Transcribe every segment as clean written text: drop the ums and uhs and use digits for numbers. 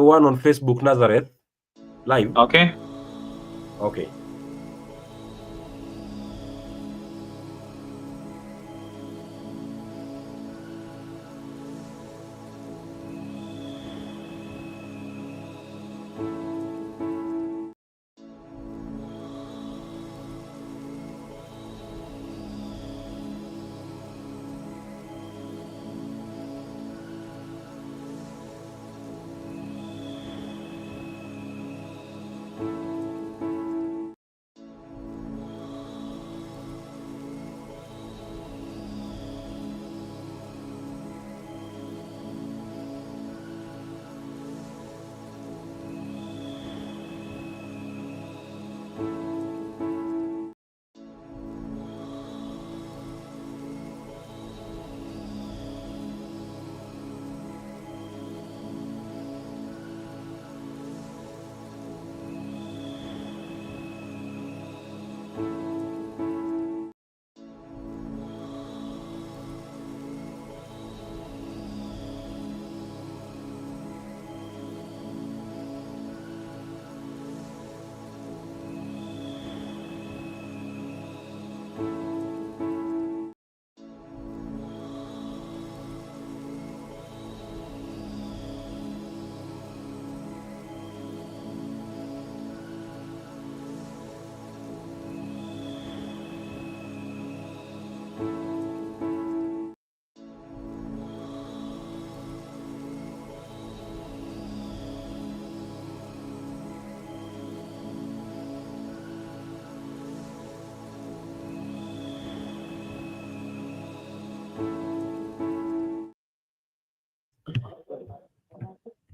one on Facebook, Nazareth, live. Okay. Okay.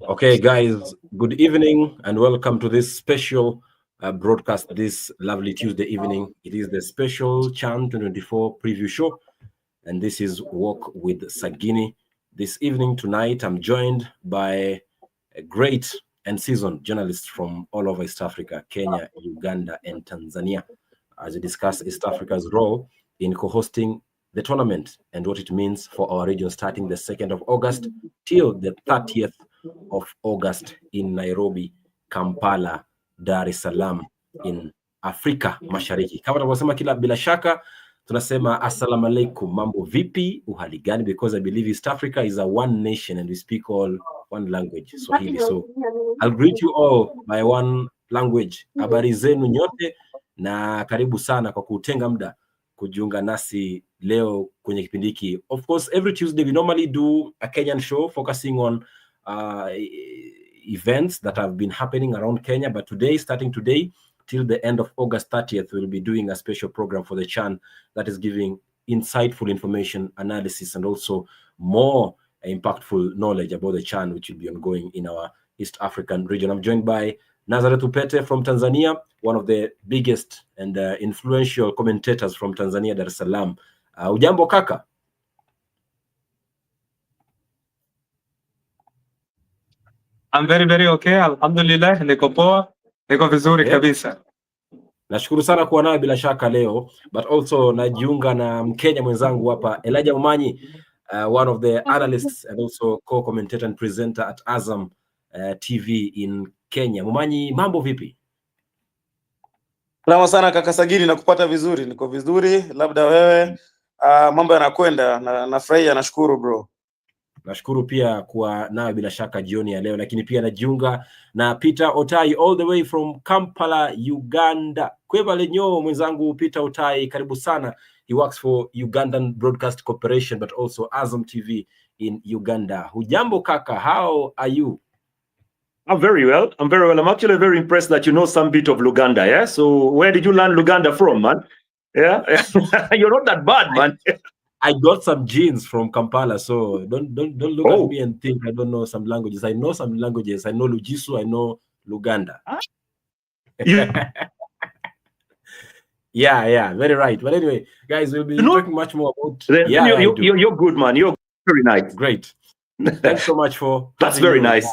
Okay, guys, good evening and welcome to this special broadcast this lovely Tuesday evening. It is the special Chan 2024 preview show, and this is Walk with Sagini. This evening, tonight, I'm joined by a great and seasoned journalists from all over East Africa, Kenya, Uganda, and Tanzania, as we discuss East Africa's role in co-hosting the tournament and what it means for our region starting the 2nd of August till the 30th of August in Nairobi, Kampala, Dar es Salaam in Afrika Mashariki. Kama tunavyosema bila shaka tunasema assalamu alaikum, mambo vipi, uhali gani, because I believe East Africa is a one nation and we speak all one language, Swahili. So I'll greet you all by one language. Habari zenu nyote na karibu sana kwa kutenga muda kujiunga nasi leo kwenye kipindi hiki. Of course, every Tuesday we normally do a Kenyan show focusing on events that have been happening around Kenya, but today, starting today till the end of August 30th, we'll be doing a special program for the Chan that is giving insightful information, analysis, and also more impactful knowledge about the Chan, which will be ongoing in our East African region. I'm joined by Nazareth Upete from Tanzania, one of the biggest and influential commentators from Tanzania, Dar es Salaam. Ujambo kaka? I'm very, very okay. Alhamdulillah, niko poa. Niko vizuri kabisa. Nashukuru sana kuwa nawe bila shaka leo, but also najiunga na Mkenya mwenzangu hapa Elijah Umanyi, one of the analysts and also co-commentator and presenter at Azam TV in Kenya. Umanyi, mambo vipi? Salama sana kaka Sagini, nakupata vizuri, niko vizuri, labda wewe mambo yanakwenda, nafurahia, nashukuru bro. Nashukuru pia kuwa nawe bila shaka jioni ya leo, lakini pia najiunga na Peter Otai all the way from Kampala, Uganda. Kweba lenyo mwenzangu Peter Otai, karibu sana. He works for Ugandan Broadcast Corporation but also Azam TV in Uganda. Hujambo kaka, how are you? I'm very well. I'm actually very impressed that you know some bit of Luganda, yeah? So where did you learn Luganda from, man? Yeah? You're not that bad, man. I got some genes from Kampala, so don't look at me and think I don't know some languages. I know some languages. I know Lugisu, I know Luganda. Yeah, very right. But anyway, guys, we'll be talking much more about... You're good, man. You're very nice. Great. Thanks so much for... That's very nice.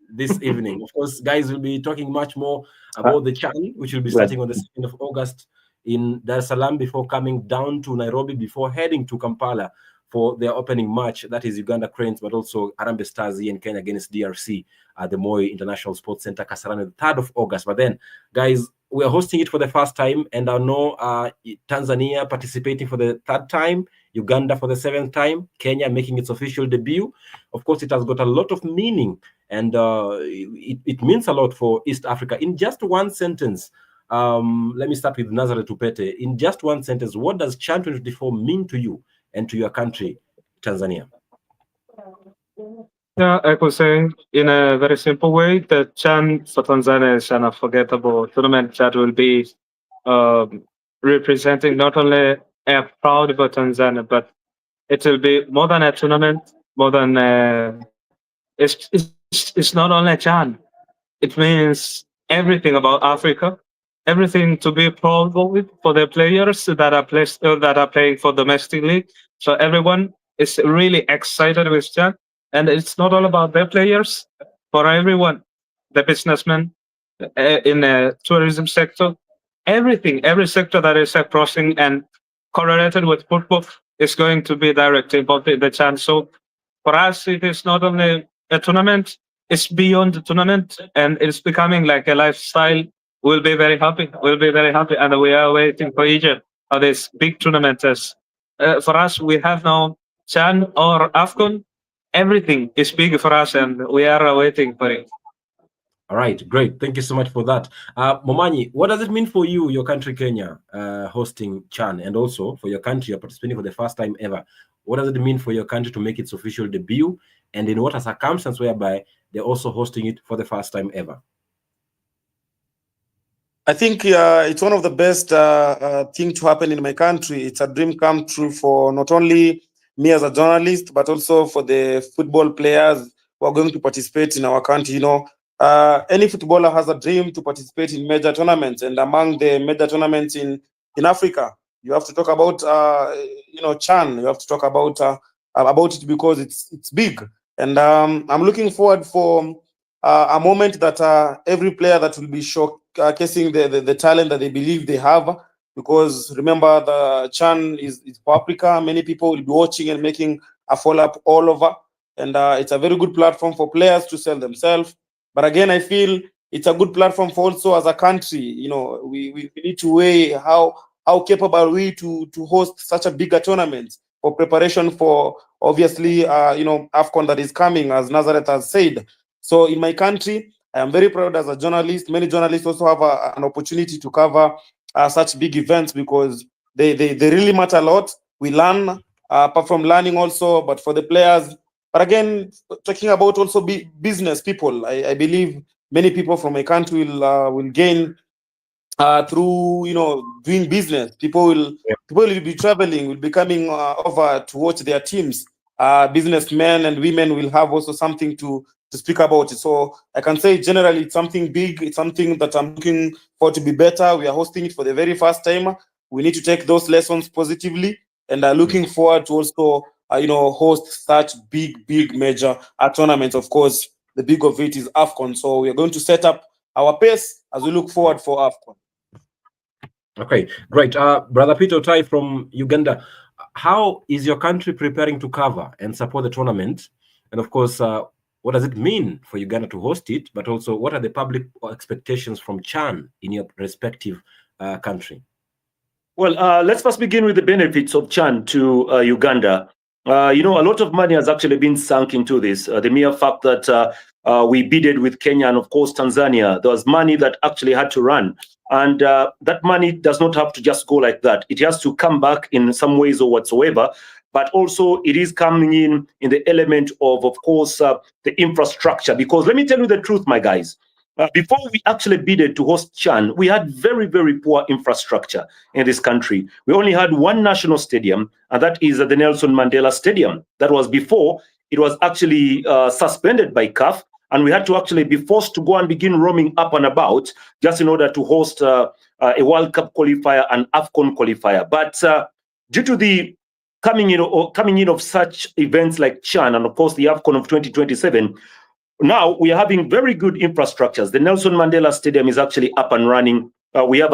This evening. Of course, guys, we'll be talking much more about the Chan, which will be starting on the 2nd of August in Dar es Salaam before coming down to Nairobi, before heading to Kampala for their opening match. That is Uganda Cranes, but also Harambee Stars here in Kenya against DRC at the Moi International Sports Center, Kasarani, the 3rd of August. But then, guys, we are hosting it for the first time, and I know Tanzania participating for the 3rd time, Uganda for the 7th time, Kenya making its official debut. Of course, it has got a lot of meaning, and it means a lot for East Africa. In just one sentence, let me start with Nazareth Upete. In just one sentence, what does CHAN 2024 mean to you and to your country, Tanzania? Yeah, I could say in a very simple way that CHAN for Tanzania is an unforgettable tournament that will be representing not only a proud for Tanzania, but it will be more than a tournament, more than it's not only CHAN. It means everything about Africa, everything to be proud with for the players that are playing for domestic league. So everyone is really excited with CHAN. And it's not all about the players, for everyone, the businessmen in the tourism sector, everything, every sector that is crossing and correlated with football is going to be directly involved in the CHAN. So for us, it is not only a tournament, it's beyond the tournament, and it's becoming like a lifestyle. We'll be very happy. We'll be very happy, and we are waiting for Egypt for this big tournament. For us, we have now CHAN or AFCON. Everything is big for us, and we are waiting for it. All right, great. Thank you so much for that. Momanyi, what does it mean for you, your country, Kenya, hosting CHAN, and also for your country, you're participating for the first time ever? What does it mean for your country to make its official debut, and in what circumstance whereby they're also hosting it for the first time ever? I think it's one of the best things to happen in my country. It's a dream come true for not only me as a journalist, but also for the football players who are going to participate in our country. You know, any footballer has a dream to participate in major tournaments, and among the major tournaments in Africa, you have to talk about CHAN. You have to talk about it because it's big, and I'm looking forward for a moment that every player that will be showcasing the talent that they believe they have. Because remember, the CHAN is for Africa. Many people will be watching and making a follow-up all over. And it's a very good platform for players to sell themselves. But again, I feel it's a good platform for also as a country. You know, we need to weigh how capable are we to host such a bigger tournament for preparation for, obviously, AFCON that is coming, as Nazareth has said. So in my country, I am very proud as a journalist. Many journalists also have an opportunity to cover such big events because they really matter a lot. We learn, apart from learning also, but for the players. But again, talking about also business people, I believe many people from my country will gain through doing business. People will be traveling, will be coming over to watch their teams. Businessmen and women will have also something to speak about it. So I can say generally it's something big. It's something that I'm looking for to be better. We are hosting it for the very first time. We need to take those lessons positively, and looking forward to also host such big major tournaments. Of course, the big of it is AFCON. So we are going to set up our pace as we look forward for AFCON. Okay, great. Brother Peter Tai from Uganda, how is your country preparing to cover and support the tournament? And of course, what does it mean for Uganda to host it? But also, what are the public expectations from CHAN in your respective country? Well, let's first begin with the benefits of CHAN to Uganda. A lot of money has actually been sunk into this. The mere fact that we bidded with Kenya and, of course, Tanzania, there was money that actually had to run. And that money does not have to just go like that. It has to come back in some ways or whatsoever. But also it is coming in the element of course, the infrastructure. Because let me tell you the truth, my guys. Before we actually bidded to host CHAN, we had very, very poor infrastructure in this country. We only had one national stadium, and that is the Nelson Mandela Stadium. That was before it was actually suspended by CAF, and we had to actually be forced to go and begin roaming up and about just in order to host a World Cup qualifier and AFCON qualifier. But due to the coming in of such events like CHAN and, of course, the AFCON of 2027, now we are having very good infrastructures. The Nelson Mandela Stadium is actually up and running. We have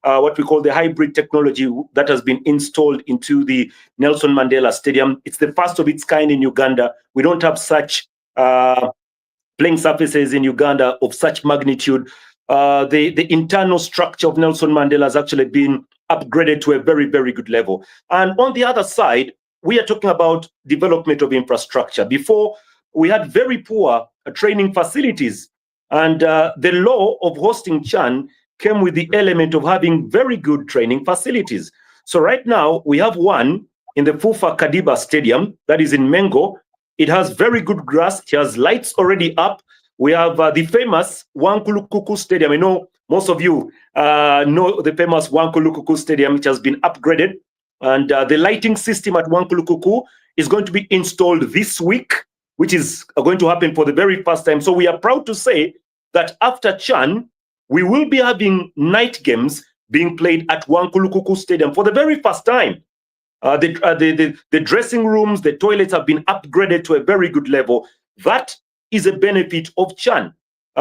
what we call the hybrid technology that has been installed into the Nelson Mandela Stadium. It's the first of its kind in Uganda. We don't have such playing surfaces in Uganda of such magnitude. The internal structure of Nelson Mandela has actually been upgraded to a very, very good level. And on the other side, we are talking about development of infrastructure. Before, we had very poor training facilities. And the law of hosting CHAN came with the element of having very good training facilities. So right now, we have one in the Fufa Kadiba Stadium, that is in Mengo. It has very good grass. It has lights already up. We have the famous Wankulukuku Stadium. I know most of you know the famous Wankulukuku Stadium, which has been upgraded. And the lighting system at Wankulukuku is going to be installed this week, which is going to happen for the very first time. So we are proud to say that after CHAN, we will be having night games being played at Wankulukuku Stadium for the very first time. The dressing rooms, the toilets have been upgraded to a very good level. That is a benefit of CHAN.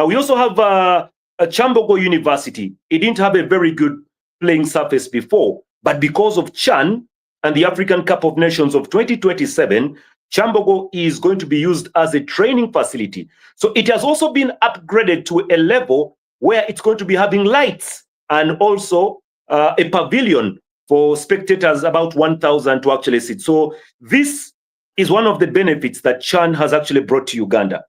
We also have a Chambogo University. It didn't have a very good playing surface before, but because of CHAN and the African Cup of Nations of 2027, Chambogo is going to be used as a training facility. So it has also been upgraded to a level where it's going to be having lights and also a pavilion for spectators, about 1,000 to actually sit. So this is one of the benefits that CHAN has actually brought to Uganda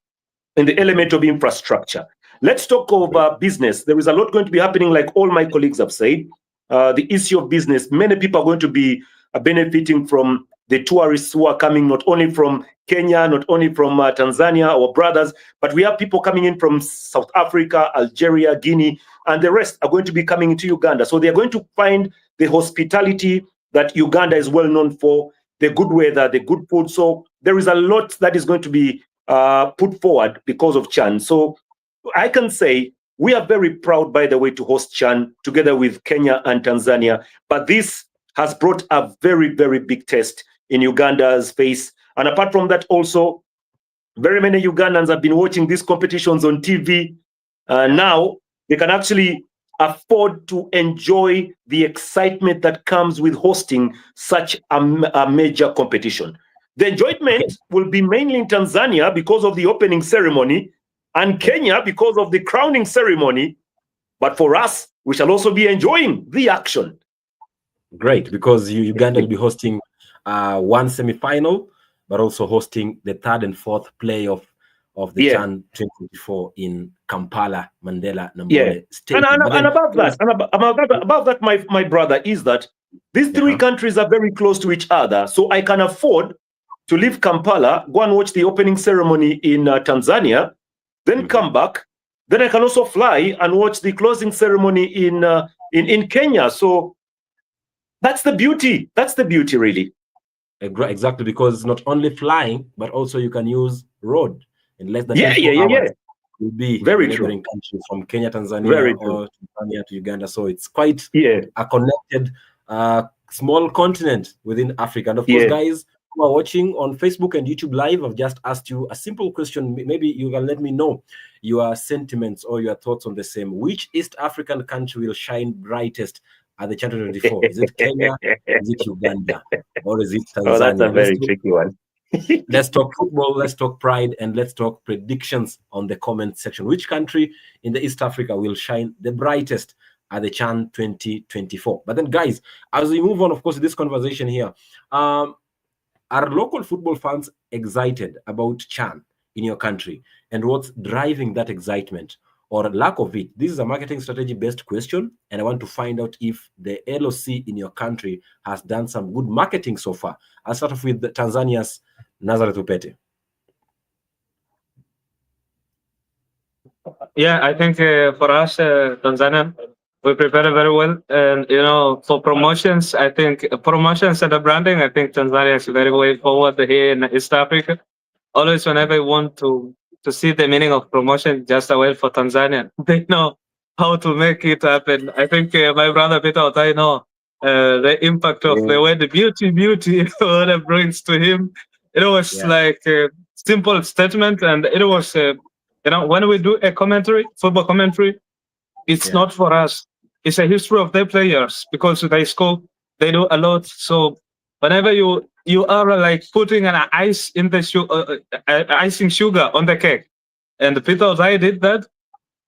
in the element of infrastructure. Let's talk about business. There is a lot going to be happening, like all my colleagues have said. The issue of business, many people are going to be benefiting from the tourists who are coming not only from Kenya, not only from Tanzania, our brothers, but we have people coming in from South Africa, Algeria, Guinea, and the rest are going to be coming into Uganda. So they're going to find the hospitality that Uganda is well known for, the good weather, the good food. So there is a lot that is going to be put forward because of CHAN. So I can say we are very proud, by the way, to host CHAN together with Kenya and Tanzania. But this has brought a very, very big test in Uganda's face. And apart from that, also, very many Ugandans have been watching these competitions on TV. Now they can actually afford to enjoy the excitement that comes with hosting such a major competition. The enjoyment will be mainly in Tanzania because of the opening ceremony and Kenya because of the crowning ceremony. But for us, we shall also be enjoying the action. Great, because Uganda will be hosting one semi-final, but also hosting the third and fourth playoff of the CHAN 2024 in Kampala, Mandela Namole Stadium. And above that, my brother, is that these three countries are very close to each other. So I can afford to leave Kampala, go and watch the opening ceremony in Tanzania, then come back. Then I can also fly and watch the closing ceremony in Kenya. So that's the beauty. That's the beauty, really. Exactly, because not only flying, but also you can use road in less than 24 hours. Will be very neighboring countries from Kenya, Tanzania, or Tanzania to Uganda. So it's quite a connected small continent within Africa. And of course, guys who are watching on Facebook and YouTube Live, I've just asked you a simple question. Maybe you can let me know your sentiments or your thoughts on the same. Which East African country will shine brightest at the CHAN 2024? Is it Kenya? Is it Uganda? Or is it Tanzania? Oh, that's a very tricky one. Let's talk football, let's talk pride, and let's talk predictions on the comment section. Which country in the East Africa will shine the brightest at the CHAN 2024? But then, guys, as we move on, of course, this conversation here, are local football fans excited about CHAN in your country? And what's driving that excitement or lack of it? This is a marketing strategy based question, and I want to find out if the LOC in your country has done some good marketing so far. I'll start off with Tanzania's Nazareth Upete. Yeah, I think for us, Tanzania, we prepare very well. And, for promotions, I think promotions and the branding, I think Tanzania is very way forward here in East Africa. Always whenever you want to see the meaning of promotion, just a way for Tanzania. They know how to make it happen. I think my brother Peter Otai know the impact of the way the beauty, what it brings to him. It was like a simple statement, and it was, when we do a commentary, football commentary, it's not for us. it's a history of their players because they score, they do a lot. So whenever you are like putting an ice in the icing sugar on the cake, and Peter Osai did that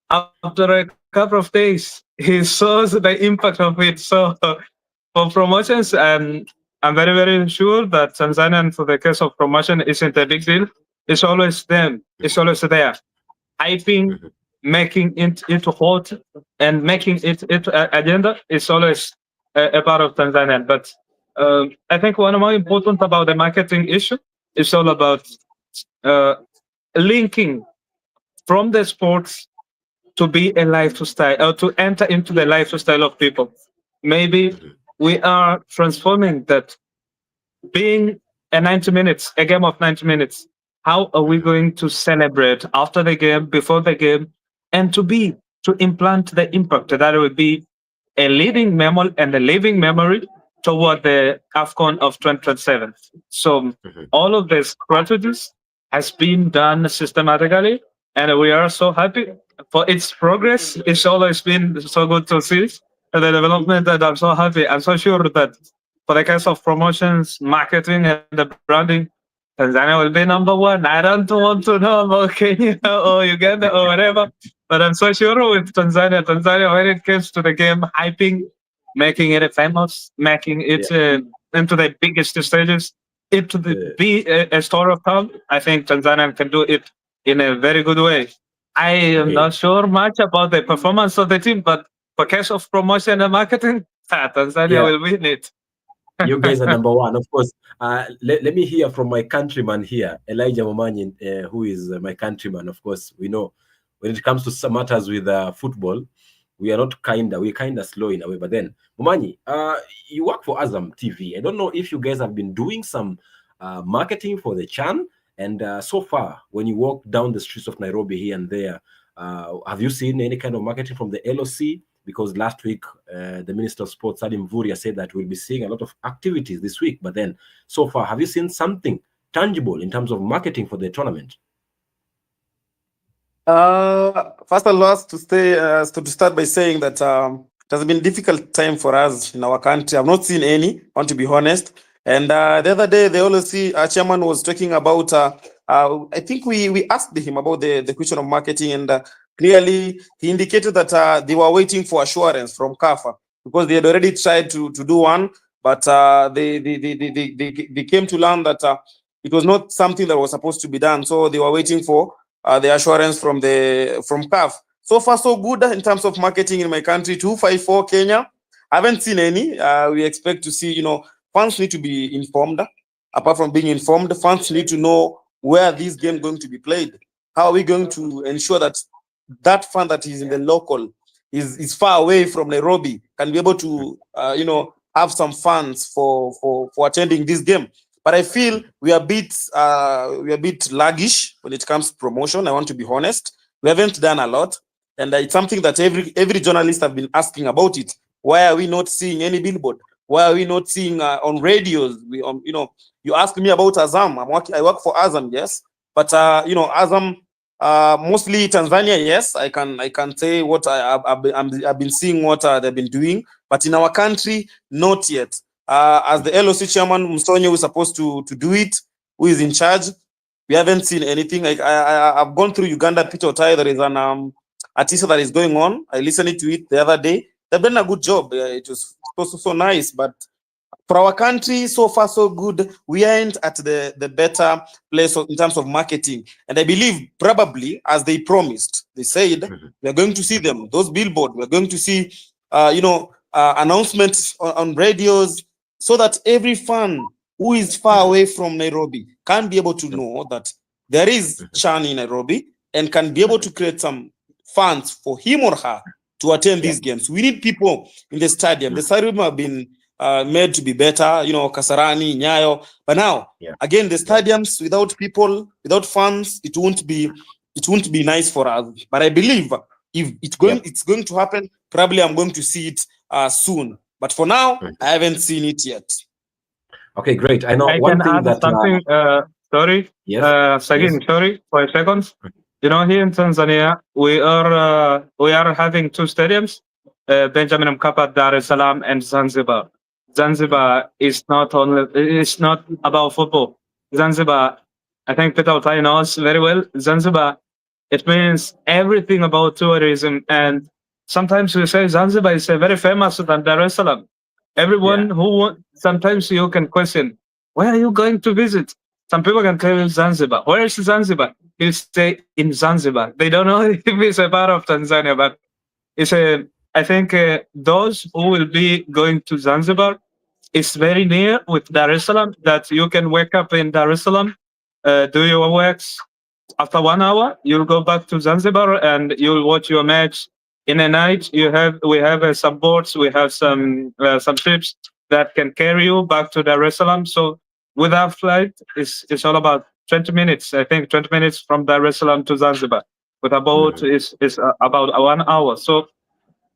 after a couple of days. He saw the impact of it. So for promotions, I'm very, very sure that Tanzania, for the case of promotion, isn't a big deal. It's always them. It's always there. Hyping, making it into hot, and making it into agenda is always a part of Tanzania. But I think one more important about the marketing issue is all about uh, linking from the sports to be a lifestyle or to enter into the lifestyle of people. Maybe we are transforming that being a 90 minutes, a game of 90 minutes. How are we going to celebrate after the game, before the game, and to implant the impact that will be a living memory and a living memory toward the AFCON of 2027. So all of the strategies has been done systematically, and we are so happy for its progress. It's always been so good to see the development, and I'm so happy. I'm so sure that for the case of promotions, marketing, and the branding, Tanzania will be number one. I don't want to know about Kenya or Uganda or whatever, but I'm so sure with Tanzania, when it comes to the game, hyping, making it famous, making it into the biggest stages, it to be a story of town, I think Tanzania can do it in a very good way. I am not sure much about the performance of the team, but for case of promotion and marketing, Tanzania will win it. You guys are number one, of course. Let me hear from my countryman here, Elijah Momanyi, who is my countryman. Of course, we know when it comes to some matters with football, we are not we're kind of slow in a way. But then, Momanyi, you work for Azam TV. I don't know if you guys have been doing some marketing for the Chan. And so far, when you walk down the streets of Nairobi here and there, have you seen any kind of marketing from the LOC? Because last week, the Minister of Sports, Salim Vuria, said that we'll be seeing a lot of activities this week. But then, so far, have you seen something tangible in terms of marketing for the tournament? First and last, to start by saying that it has been a difficult time for us in our country. I've not seen any, I want to be honest. And the other day, the LOC chairman was talking about, I think we asked him about the question of marketing, and clearly he indicated that they were waiting for assurance from CAFA because they had already tried to do one, but they came to learn that it was not something that was supposed to be done. So they were waiting for the assurance from CAF. So far, so good in terms of marketing in my country. 254 Kenya. I haven't seen any. We expect to see, fans need to be informed. Apart from being informed, fans need to know where this game is going to be played. How are we going to ensure that that fan that is in the local is far away from Nairobi can be able to, have some funds for attending this game? But I feel we are a bit sluggish when it comes to promotion. I want to be honest. We haven't done a lot, and it's something that every journalist have been asking about it. Why are we not seeing any billboard? Why are we not seeing on radios? You ask me about Azam. I work for Azam, yes, but Azam, mostly Tanzania, yes. I can say what I've been seeing what they've been doing, but in our country, not yet. As the LOC chairman, Msonye, who is supposed to do it, who is in charge, we haven't seen anything. I've gone through Uganda, Peter Otai. There is an artist that is going on. I listened to it the other day. They've done a good job. It was so nice. But for our country, so far so good. We aren't at the better place in terms of marketing. And I believe probably, as they promised, they said we are going to see them. Those billboards, we're going to see, announcements on radios, so that every fan who is far away from Nairobi can be able to know that there is Chan in Nairobi and can be able to create some funds for him or her to attend these games. We need people in the stadium. The stadium have been made to be better, Kasarani, Nyayo. But now, again, the stadiums without people, without fans, it won't be nice for us. But I believe if it's going to happen, probably I'm going to see it soon. But for now, I haven't seen it yet. Okay, great. I know I one can thing add that something. Sorry, yes, Sagini, sorry for a second. Here in Tanzania, we are having two stadiums. Benjamin Mkapa, Dar es Salaam, and Zanzibar. Zanzibar is not only, it's not about football. Zanzibar, I think Peter Otai knows very well. Zanzibar, it means everything about tourism. And sometimes we say Zanzibar is very famous than Dar es Salaam. Everyone sometimes you can question, where are you going to visit? Some people can tell you Zanzibar. Where is Zanzibar? You say in Zanzibar. They don't know if it's a part of Tanzania, but it's a. I think those who will be going to Zanzibar, it's very near with Dar es Salaam. That you can wake up in Dar es Salaam, do your works. After 1 hour, you'll go back to Zanzibar and you'll watch your match. In a night, we have some boats, we have some ships that can carry you back to Dar es Salaam. So with our flight, it's all about 20 minutes. I think 20 minutes from Dar es Salaam to Zanzibar. With a boat, is about 1 hour. So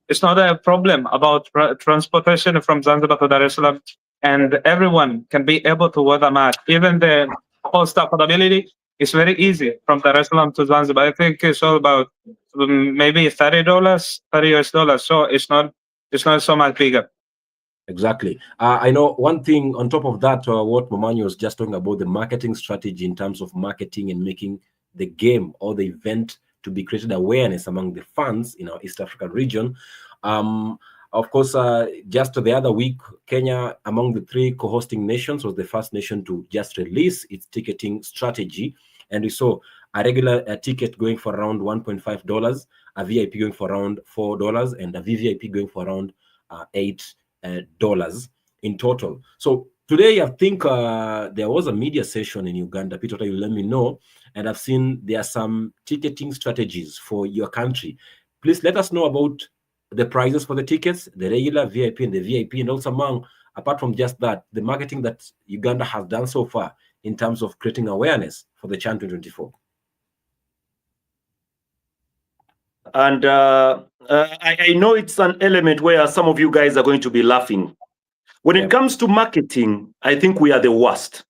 it's not a problem about transportation from Zanzibar to Dar es Salaam, and everyone can be able to weather match. Even the cost affordability is very easy from Dar es Salaam to Zanzibar. I think it's all about maybe $30, $30 US. So it's not so much bigger. Exactly. I know one thing on top of that, what Momanyi was just talking about, the marketing strategy in terms of marketing and making the game or the event to be created awareness among the fans in our East African region. Of course, just the other week, Kenya, among the 3 co-hosting nations, was the first nation to just release its ticketing strategy. And we saw a regular ticket going for around $1.5, a VIP going for around $4, and a VVIP going for around $8 in total. So today, I think there was a media session in Uganda. Peter, you let me know. And I've seen there are some ticketing strategies for your country. Please let us know about the prices for the tickets, the regular VIP and the VIP, and also apart from just that, the marketing that Uganda has done so far in terms of creating awareness for the CHAN 2024. And I know it's an element where some of you guys are going to be laughing. When it comes to marketing, I think we are the worst.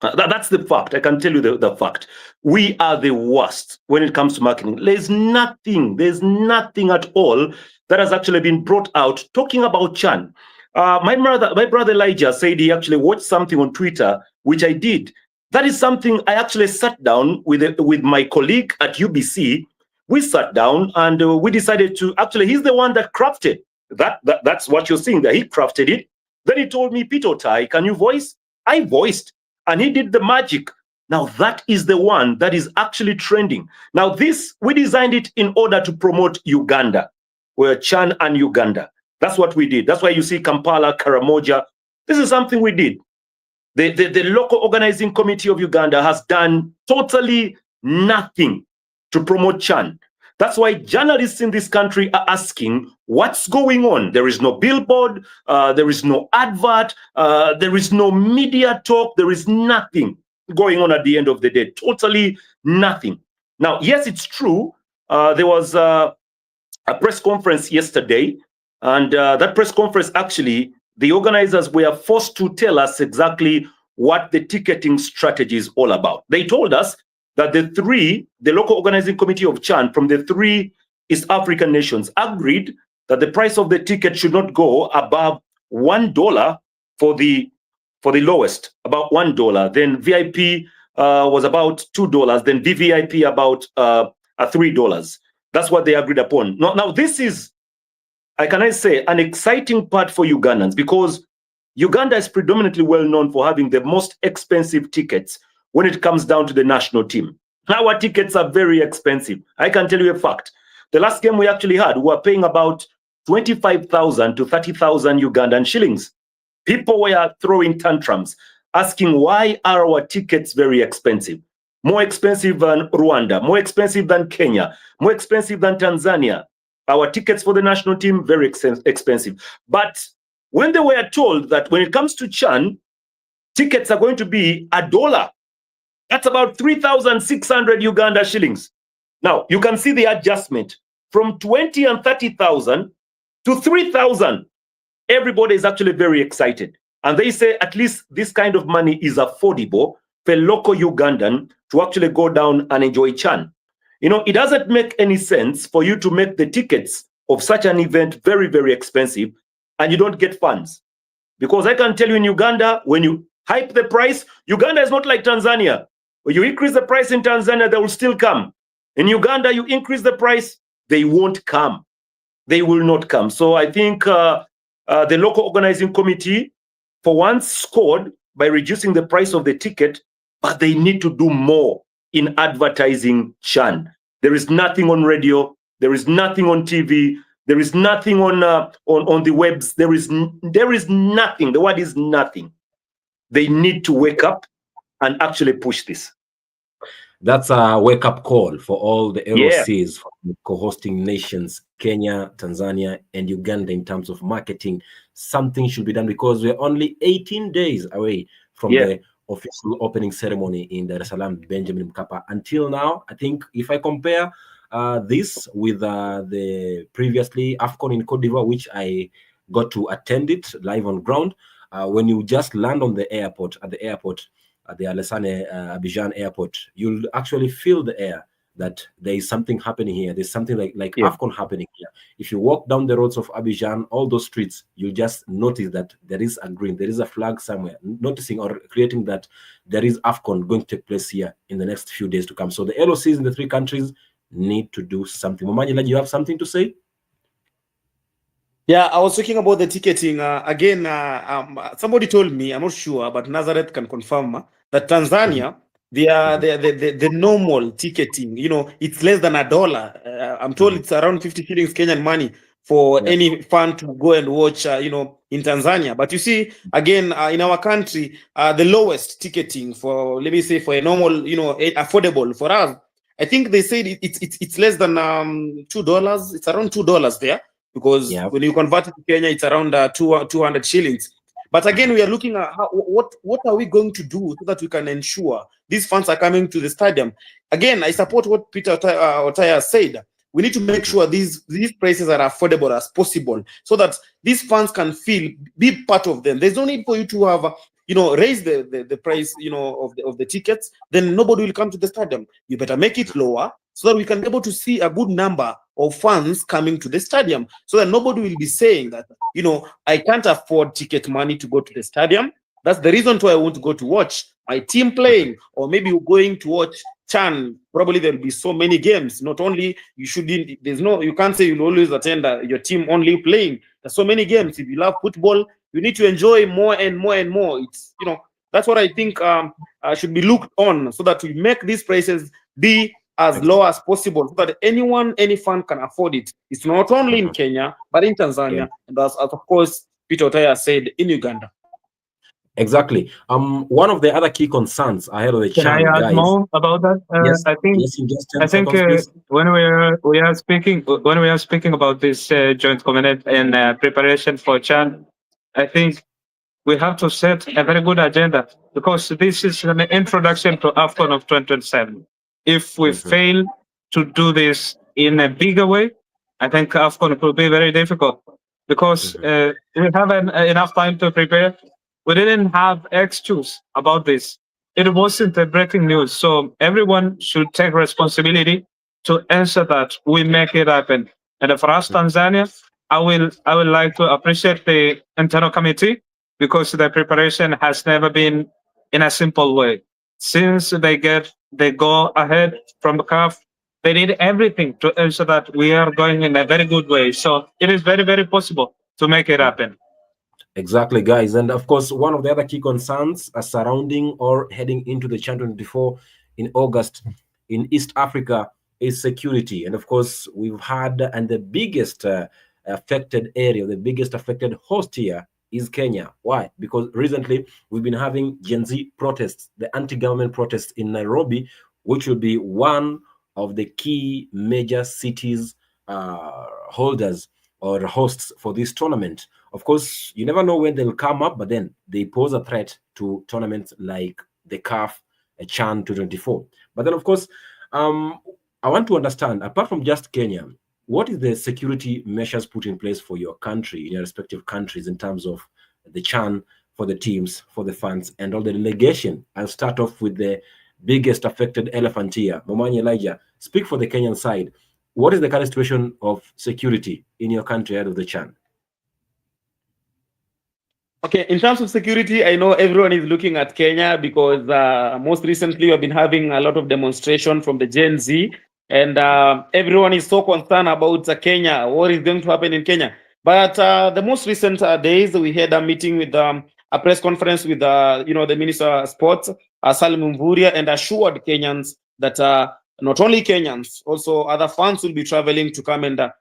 That's the fact. I can tell you the fact. We are the worst when it comes to marketing. There's nothing at all that has actually been brought out talking about CHAN. My brother Elijah said he actually watched something on Twitter, which I did. That is something I actually sat down with my colleague at UBC. We sat down and we decided to actually, he's the one that crafted that's what you're seeing there. He crafted it. Then he told me, Peter Tai, can you voice? I voiced. And he did the magic. Now that is the one that is actually trending. Now this, we designed it in order to promote Uganda. We're CHAN and Uganda. That's what we did. That's why you see Kampala, Karamoja. This is something we did. The local organizing committee of Uganda has done totally nothing to promote CHAN. That's why journalists in this country are asking, what's going on? There is no billboard, there is no advert, there is no media talk, there is nothing going on at the end of the day, totally nothing. Now, yes, it's true. There was a press conference yesterday, and that press conference, actually, the organizers were forced to tell us exactly what the ticketing strategy is all about. They told us that the local organizing committee of CHAN from the 3 East African nations agreed that the price of the ticket should not go above $1 for the lowest, about $1. Then VIP was about $2. Then VVIP about $3. That's what they agreed upon. Now this is, can I say, an exciting part for Ugandans, because Uganda is predominantly well known for having the most expensive tickets when it comes down to the national team. Our tickets are very expensive. I can tell you a fact. The last game we actually had, we were paying about 25,000 to 30,000 Ugandan shillings. People were throwing tantrums, asking why are our tickets very expensive? More expensive than Rwanda, more expensive than Kenya, more expensive than Tanzania. Our tickets for the national team, very expensive. But when they were told that when it comes to CHAN, tickets are going to be $1, that's about 3,600 Uganda shillings. Now, you can see the adjustment from 20 and 30,000 to 3,000. Everybody is actually very excited. And they say at least this kind of money is affordable for local Ugandan to actually go down and enjoy CHAN. You know, it doesn't make any sense for you to make the tickets of such an event very, very expensive, and you don't get funds. Because I can tell you in Uganda, when you hype the price, Uganda is not like Tanzania. When you increase the price in Tanzania, they will still come. In Uganda, you increase the price, they won't come. They will not come. So I think the local organizing committee, for once, scored by reducing the price of the ticket, but they need to do more in advertising CHAN. There is nothing on radio. There is nothing on TV. There is nothing on the webs. There is nothing. The word is nothing. They need to wake up and actually push this. That's a wake-up call for all the LOCs, for the co-hosting nations, Kenya, Tanzania, and Uganda, in terms of marketing. Something should be done, because we're only 18 days away from the official opening ceremony in Dar es Salaam, Benjamin Mkapa. Until now, I think if I compare this with the previously AFCON in Cote d'Ivoire, which I got to attend it live on ground, when you just land on the airport, at the Alassane Abidjan airport, you'll actually feel the air that there is something happening here. There's something like AFCON happening here. If you walk down the roads of Abidjan, all those streets, you'll just notice that there is a green, there is a flag somewhere, noticing or creating that there is AFCON going to take place here in the next few days to come. So the LOCs in the three countries need to do something. Momanyela, you have something to say? Yeah, I was talking about the ticketing. Again, somebody told me, I'm not sure, but Nazareth can confirm that Tanzania, the normal ticketing, it's less than $1. I'm told it's around 50 shillings Kenyan money for any fan to go and watch, in Tanzania. But you see, again, in our country, the lowest ticketing for, let me say, for a normal, affordable for us, I think they said it's less than $2. It's around $2 there. Because when you convert it to Kenya, it's around 200 shillings. But again, we are looking at what are we going to do so that we can ensure these funds are coming to the stadium. Again, I support what Peter Otaya said. We need to make sure these prices are affordable as possible, so that these funds can be part of them. There's no need for you to have raise the price of the tickets. Then nobody will come to the stadium. You better make it lower, so that we can be able to see a good number of fans coming to the stadium, so that nobody will be saying that, I can't afford ticket money to go to the stadium. That's the reason why I want to go to watch my team playing, or maybe you're going to watch CHAN. Probably there'll be so many games. Not only you can't say you'll always attend your team only playing. There's so many games. If you love football, you need to enjoy more and more and more. It's that's what I think should be looked on, so that we make these prices be as low as possible, so that any fan can afford it. It's not only in Kenya, but in Tanzania, and as of course Peter Otaya said, in Uganda. Exactly. One of the other key concerns ahead of the Can I add more about that? Yes. I think yes, in just 10 seconds, please. when we are speaking about this joint committee and preparation for CHAN, I think we have to set a very good agenda, because this is an introduction to AFCON of 2027. If we fail to do this in a bigger way, I think AFCON will be very difficult, because we have enough time to prepare. We didn't have excuse about this. It wasn't a breaking news. So everyone should take responsibility to ensure that we make it happen. And for us, Tanzania, I would like to appreciate the internal committee, because the preparation has never been in a simple way. Since they go ahead from the CAF, they did everything to ensure that we are going in a very good way. So it is very, very possible to make it happen. Exactly, guys. And of course, one of the other key concerns surrounding or heading into the CHAN 24 in August in East Africa is security. And of course, we've had, and the biggest affected area, the biggest affected host here is Kenya. Why? Because recently we've been having Gen Z protests, the anti-government protests in Nairobi, which will be one of the key major cities holders or hosts for this tournament. Of course, you never know when they'll come up, but then they pose a threat to tournaments like the CAF, CHAN 2024. But then, of course, I want to understand, apart from just Kenya, what is the security measures put in place for your country, in your respective countries, in terms of the CHAN, for the teams, for the fans, and all the delegation? I'll start off with the biggest affected elephant here. Momanyi Elijah, speak for the Kenyan side. what is the current situation of security in your country ahead of the CHAN? Okay, in terms of security, I know everyone is looking at Kenya because most recently we've been having a lot of demonstration from the Gen Z, and everyone is so concerned about Kenya, what is going to happen in Kenya. But the most recent days, we had a meeting with a press conference with the Minister of Sports, Salim Mvurya, and assured Kenyans that not only Kenyans, also other fans will be traveling to come and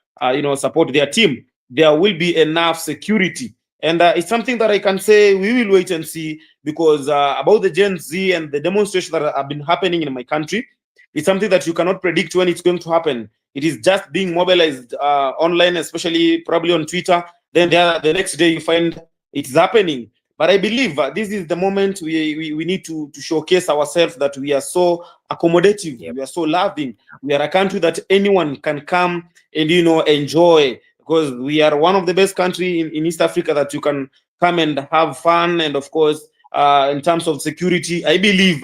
support their team. There will be enough security. And it's something that I can say we will wait and see, because about the Gen Z and the demonstrations that have been happening in my country, it's something that you cannot predict when it's going to happen. It is just being mobilized online, especially probably on Twitter. Then the next day you find it's happening. But I believe this is the moment we need to showcase ourselves that we are so accommodative, we are so loving. We are a country that anyone can come and enjoy, because we are one of the best countries in East Africa that you can come and have fun. And of course, in terms of security, I believe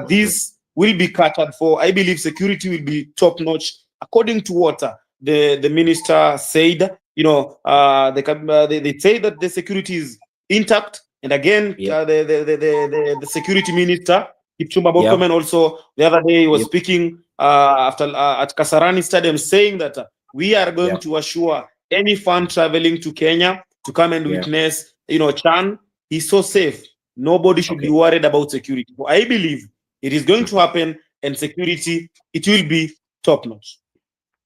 this will be catered for. I believe security will be top notch, according to what the minister said. They say that the security is intact. And again, the security minister, Kipchumba Murkomen, also the other day was speaking after at Kasarani Stadium, saying that we are going to assure any fan traveling to Kenya to come and witness, CHAN is so safe. Nobody should be worried about security. So I believe it is going to happen, and security, it will be top notch.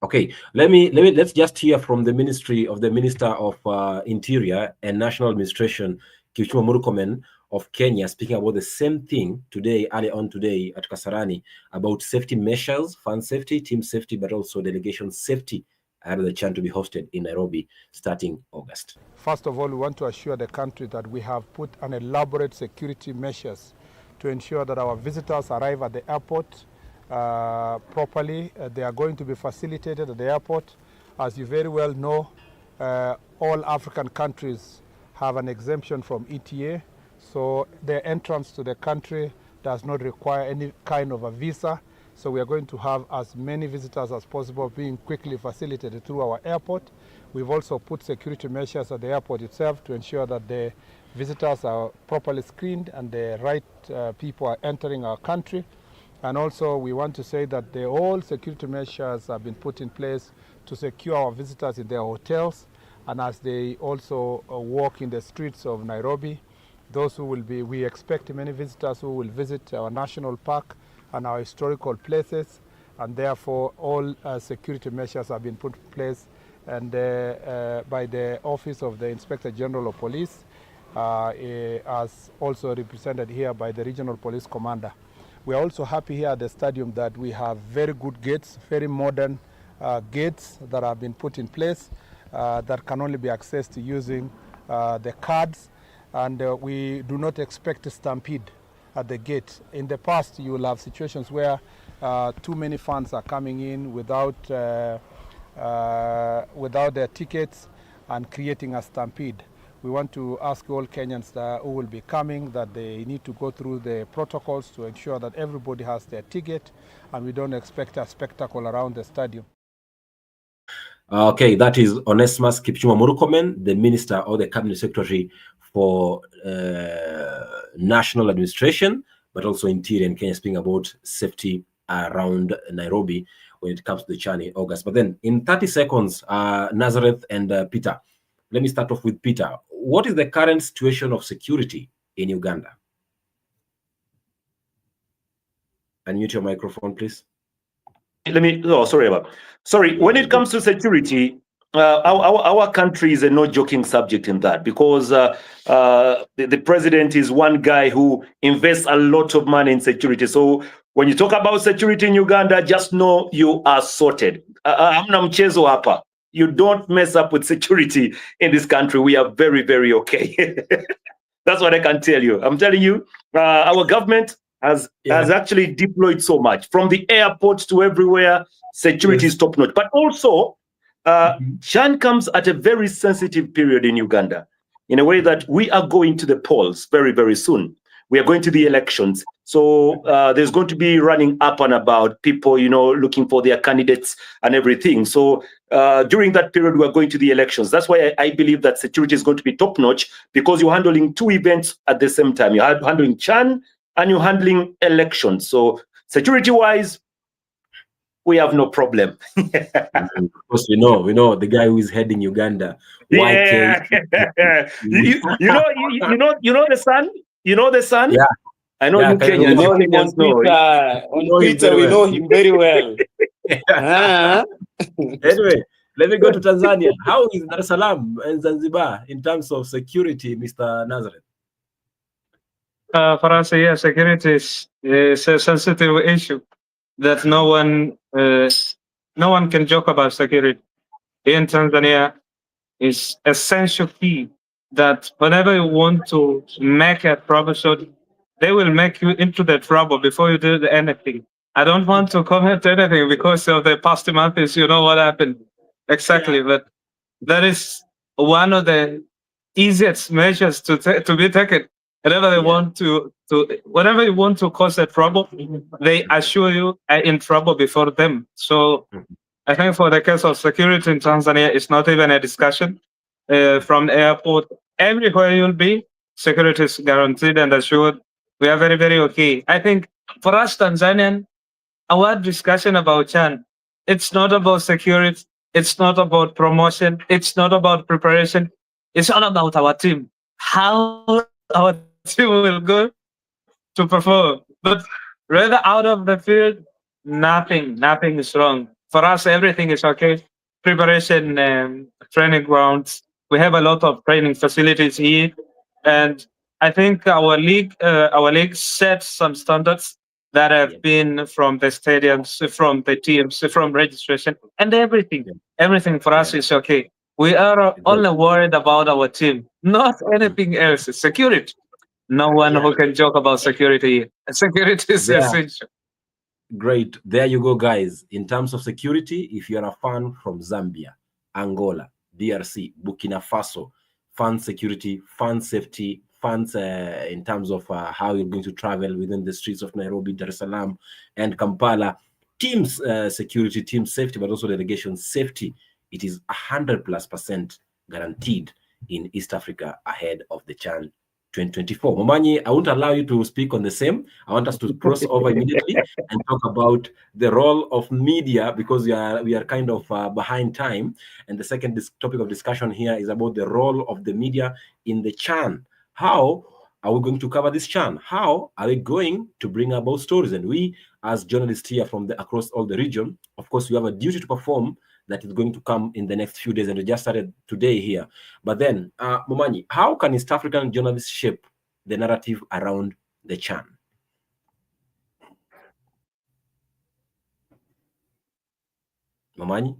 Okay, let's just hear from the Minister of Interior and National Administration, Kipchumba Murkomen of Kenya, speaking about the same thing early on today at Kasarani, about safety measures, fan safety, team safety, but also delegation safety ahead of the CHAN to be hosted in Nairobi starting August. First of all, we want to assure the country that we have put an elaborate security measures to ensure that our visitors arrive at the airport properly. They are going to be facilitated at the airport. As you very well know, all African countries have an exemption from ETA, so their entrance to the country does not require any kind of a visa. So we are going to have as many visitors as possible being quickly facilitated through our airport. We've also put security measures at the airport itself to ensure that the visitors are properly screened and the right people are entering our country. And also we want to say that all security measures have been put in place to secure our visitors in their hotels, and as they also walk in the streets of Nairobi. Those who will be, we expect many visitors who will visit our national park and our historical places, and therefore all security measures have been put in place and by the Office of the Inspector General of Police, as also represented here by the Regional Police Commander. We are also happy here at the stadium that we have very good gates, very modern gates that have been put in place that can only be accessed using the cards, and we do not expect a stampede at the gate. In the past, you will have situations where too many fans are coming in without their tickets and creating a stampede. We want to ask all Kenyans who will be coming that they need to go through the protocols to ensure that everybody has their ticket, and we don't expect a spectacle around the stadium. Okay, that is Onesmus Kipchumba Murkomen, the Minister or the Cabinet Secretary for National Administration, but also Interior in Kenya, speaking about safety around Nairobi when it comes to the CHAN in August. But then in 30 seconds, Nazareth and Peter, let me start off with Peter. What is the current situation of security in Uganda? Unmute your microphone, please. Sorry. When it comes to security, our country is a no joking subject in that, because the president is one guy who invests a lot of money in security. So when you talk about security in Uganda, just know you are sorted. Hamna mchezo hapa. You don't mess up with security in this country. We are very, very okay. That's what I can tell you. I'm telling you, our government has actually deployed so much, from the airport to everywhere. Security is top notch. But also, CHAN comes at a very sensitive period in Uganda, in a way that we are going to the polls very, very soon. we are going to the elections. So there's going to be running up and about, people, looking for their candidates and everything. So during that period, we're going to the elections. That's why I believe that security is going to be top notch, because you're handling two events at the same time. You're handling CHAN and you're handling elections. So security wise, we have no problem. Of course, we know the guy who is heading Uganda. Yeah. you know the son? You know the son? Yeah. I know Yeah, you can We Kenyans, you you know him on Kenyans know. Twitter. we On know him Twitter, very we well. know him very well. Ah. Anyway, let me go to Tanzania. How is Dar es Salaam and Zanzibar in terms of security, Mr. Nazareth? For us, yeah, security is a sensitive issue that no one can joke about security. In Tanzania, is essential key that whenever you want to make a troubleshoot, they will make you into the trouble before you do anything. I don't want to comment anything because of the past months, you know what happened exactly, but that is one of the easiest measures to be taken. Whenever they want whenever you want to cause a trouble, they assure you are in trouble before them. So I think for the case of security in Tanzania, it's not even a discussion. From the airport, everywhere you'll be, security is guaranteed and assured. We are very, very okay. I think for us Tanzanian, our discussion about CHAN, it's not about security, it's not about promotion, it's not about preparation, it's all about our team. How our team will go to perform. But rather out of the field, nothing is wrong. For us, everything is okay. Preparation, training grounds. We have a lot of training facilities here, and I think our league set some standards that have been from the stadiums, from the teams, from registration, and everything. Everything for us is okay. We are only worried about our team, not anything else. Security. No one who can joke about security. Security is Yeah. essential. Great. There you go, guys. In terms of security, if you're a fan from Zambia, Angola, DRC, Burkina Faso, fan security, fan safety, fans in terms of how you're going to travel within the streets of Nairobi, Dar es Salaam, and Kampala, teams security, team safety, but also delegation safety, it is 100+% guaranteed in East Africa ahead of the CHAN 2024. Momanyi, I won't allow you to speak on the same. I want us to cross over immediately and talk about the role of media, because we are kind of behind time. And the second topic of discussion here is about the role of the media in the CHAN. How are we going to cover this CHAN? How are we going to bring about stories? And we, as journalists here from across all the region, of course, we have a duty to perform that is going to come in the next few days, and we just started today here. But then, Momanyi, how can East African journalists shape the narrative around the CHAN? Momanyi?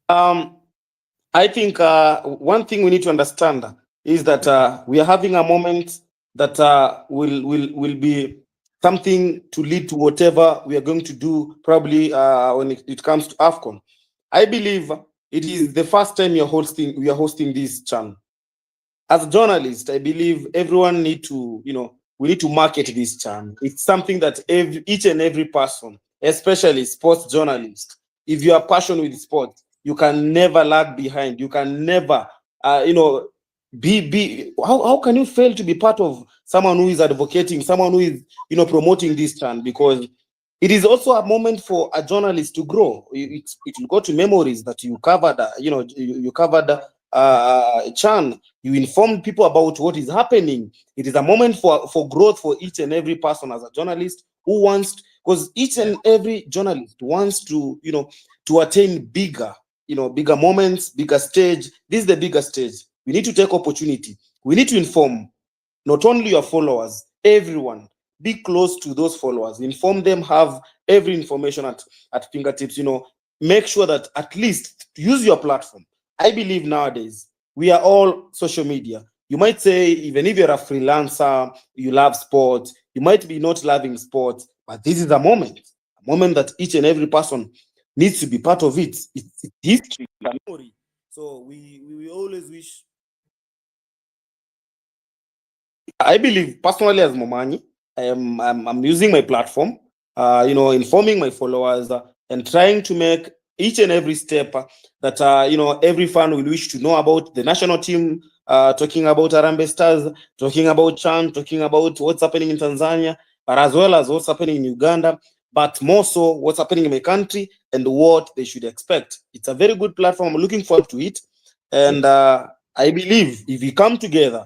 I think one thing we need to understand is that we are having a moment that will be something to lead to whatever we are going to do, probably when it comes to AFCON. I believe it is the first time we are hosting this channel. As a journalist, I believe everyone need to, we need to market this channel. It's something that each and every person, especially sports journalists, if you are passionate with sport, you can never lag behind. You can never, how can you fail to be part of someone who is advocating, someone who is, promoting this channel? Because it is also a moment for a journalist to grow. It will go to memories that you covered, you covered CHAN. You informed people about what is happening. It is a moment for growth for each and every person as a journalist who wants, because each and every journalist wants to, to attain bigger moments, bigger stage. This is the bigger stage. We need to take opportunity. We need to inform not only your followers, everyone. Be close to those followers. Inform them, have every information at fingertips. Make sure that at least use your platform. I believe nowadays we are all social media. You might say, even if you're a freelancer, you love sport, you might be not loving sport, but this is a moment that each and every person needs to be part of it. It's history, memory. So we always wish I believe personally as Momanyi, I'm using my platform, informing my followers and trying to make each and every step that every fan will wish to know about the national team, talking about Harambee Stars, talking about Chan, talking about what's happening in Tanzania, but as well as what's happening in Uganda, but more so what's happening in my country and what they should expect. It's a very good platform. I'm looking forward to it, and I believe if we come together,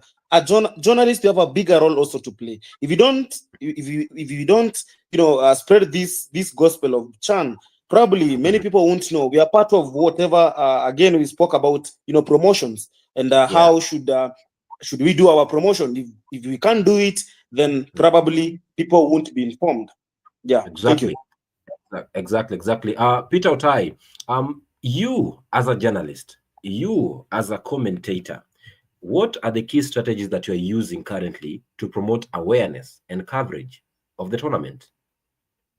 journalists have a bigger role also to play. If you don't, spread this gospel of Chan, probably many people won't know. We are part of whatever. Again, we spoke about promotions and how should we do our promotion. If we can't do it, then probably people won't be informed. Yeah, Exactly. Thank you. Exactly. Peter Otai, you as a journalist, you as a commentator, what are the key strategies that you're using currently to promote awareness and coverage of the tournament?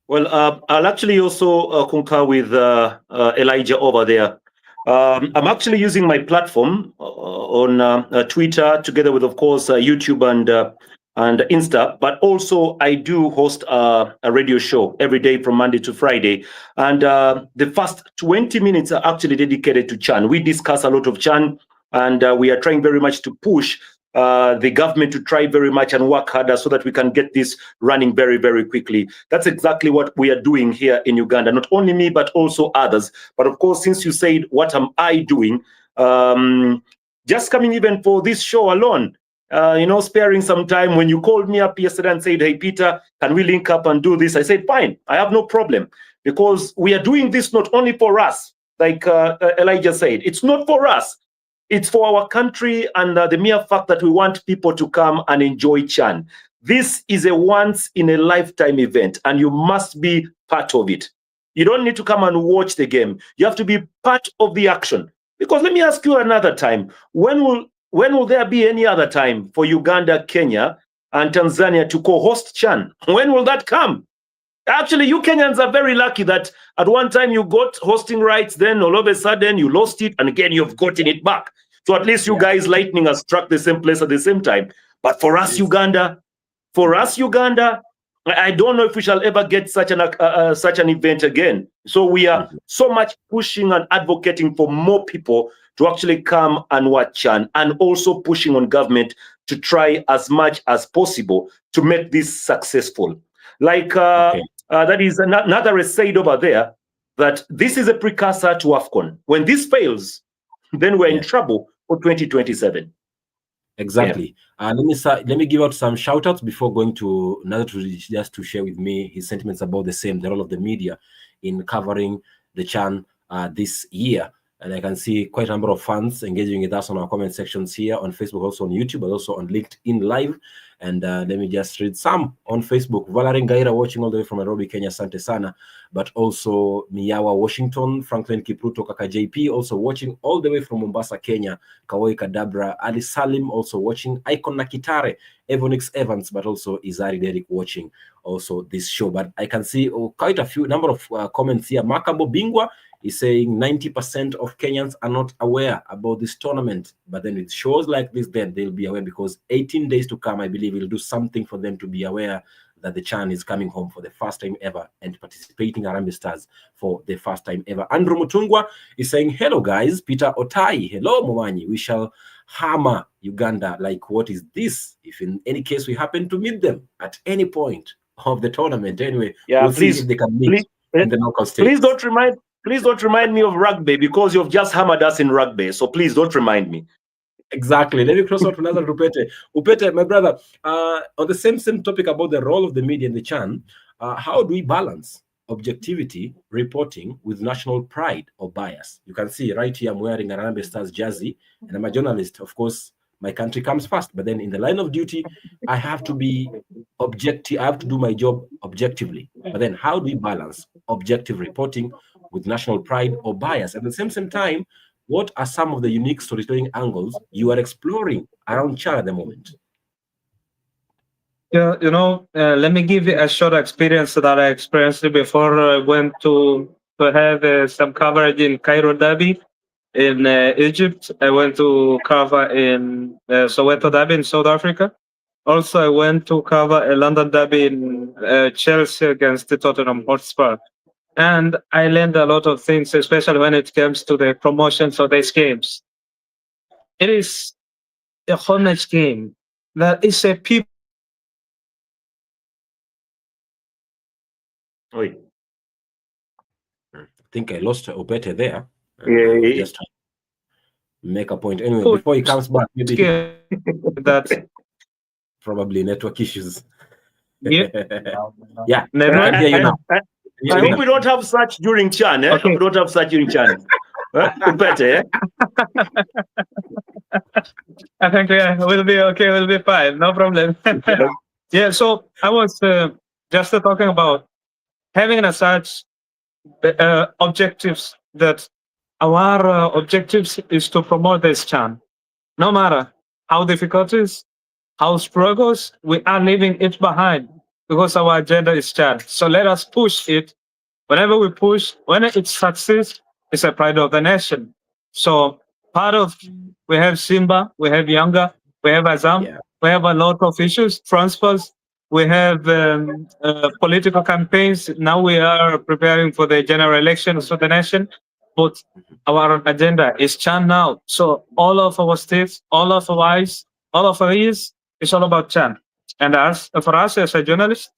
Well, I'll actually also concur with Elijah over there. I'm actually using my platform on Twitter, together with, of course, YouTube and Insta. But also, I do host a radio show every day from Monday to Friday. And the first 20 minutes are actually dedicated to Chan. We discuss a lot of Chan, and we are trying very much to push the government to try very much and work harder so that we can get this running very, very quickly. That's exactly what we are doing here in Uganda. Not only me, but also others. But of course, since you said, what am I doing? Just coming even for this show alone, sparing some time. When you called me up yesterday and said, hey, Peter, can we link up and do this? I said, fine, I have no problem. Because we are doing this not only for us, like Elijah said, it's not for us. It's for our country and the mere fact that we want people to come and enjoy Chan. This is a once-in-a-lifetime event, and you must be part of it. You don't need to come and watch the game. You have to be part of the action. Because let me ask you another time, when will there be any other time for Uganda, Kenya, and Tanzania to co-host Chan? When will that come? Actually, you Kenyans are very lucky that at one time you got hosting rights, then all of a sudden you lost it, and again you've gotten it back. So at least you guys lightning has struck the same place at the same time. But for us, Uganda, I don't know if we shall ever get such an event again. So we are so much pushing and advocating for more people to actually come and watch Chan, and also pushing on government to try as much as possible to make this successful. Like that is another aside over there, that this is a precursor to AFCON. When this fails, then we're in trouble for 2027. Exactly. Let me give out some shout outs before going to another, just to share with me his sentiments about the role of the media in covering the Chan this year. And I can see quite a number of fans engaging with us on our comment sections here on Facebook, also on YouTube, but also on LinkedIn Live. And let me just read some on Facebook. Valerie Ngaira watching all the way from Nairobi, Kenya, Sante Sana. But also Miyawa, Washington. Franklin Kipruto, Kaka JP, also watching all the way from Mombasa, Kenya. Kawoi Kadabra, Ali Salim also watching. Icon Nakitare, Evonix Evans, but also Izari Derek watching also this show. But I can see quite a few number of comments here. Makabo Bingwa is saying 90% of Kenyans are not aware about this tournament. But then with shows like this, then they'll be aware, because 18 days to come, I believe, will do something for them to be aware that the Chan is coming home for the first time ever and participating Harambee Stars for the first time ever. Andrew Mutungwa is saying, hello guys, Peter Otai, hello Momanyi, we shall hammer Uganda. Like, what is this? If in any case we happen to meet them at any point of the tournament, anyway, we'll see if they can meet in the knockout stage. Please don't remind me of rugby, because you've just hammered us in rugby. So please don't remind me. Exactly. Let me cross out to another Upete. Upete, my brother, on the same topic about the role of the media in the Chan, how do we balance objectivity reporting with national pride or bias? You can see right here I'm wearing a Harambee Stars jersey, and I'm a journalist. Of course, my country comes first, but then in the line of duty, I have to be objective. I have to do my job objectively. But then how do we balance objective reporting with national pride or bias? At the same time, what are some of the unique storytelling angles you are exploring around Chan at the moment? Yeah, let me give you a short experience that I experienced before I went to have some coverage in Cairo Derby in Egypt. I went to cover in Soweto Derby in South Africa. Also, I went to cover a London derby in Chelsea against the Tottenham Hotspur. And I learned a lot of things, especially when it comes to the promotions of these games. It is a homage game that is a people. Oi. I think I lost Opete there. I was Yeah. just trying to make a point. Anyway, before he comes back, maybe That probably network issues. yeah, Yeah, I network. can hear you now. I hope we don't have such during Chan. Eh? Okay. We don't have such during Chan. Better, eh? I think we'll be okay. We'll be fine. No problem. Yeah. So I was just talking about having a such objectives that our objectives is to promote this Chan. No matter how difficult it is, how struggles, we are leaving it behind because our agenda is Chan. So let us push it. Whenever we push, when it succeeds, it's a pride of the nation. So part of we have Simba, we have Younger, we have Azam, Yeah. we have a lot of issues, transfers. We have political campaigns. Now we are preparing for the general elections of the nation. But our agenda is Chan now. So all of our states, all of our eyes, all of our ears, it's all about Chan. And as for us as a journalist,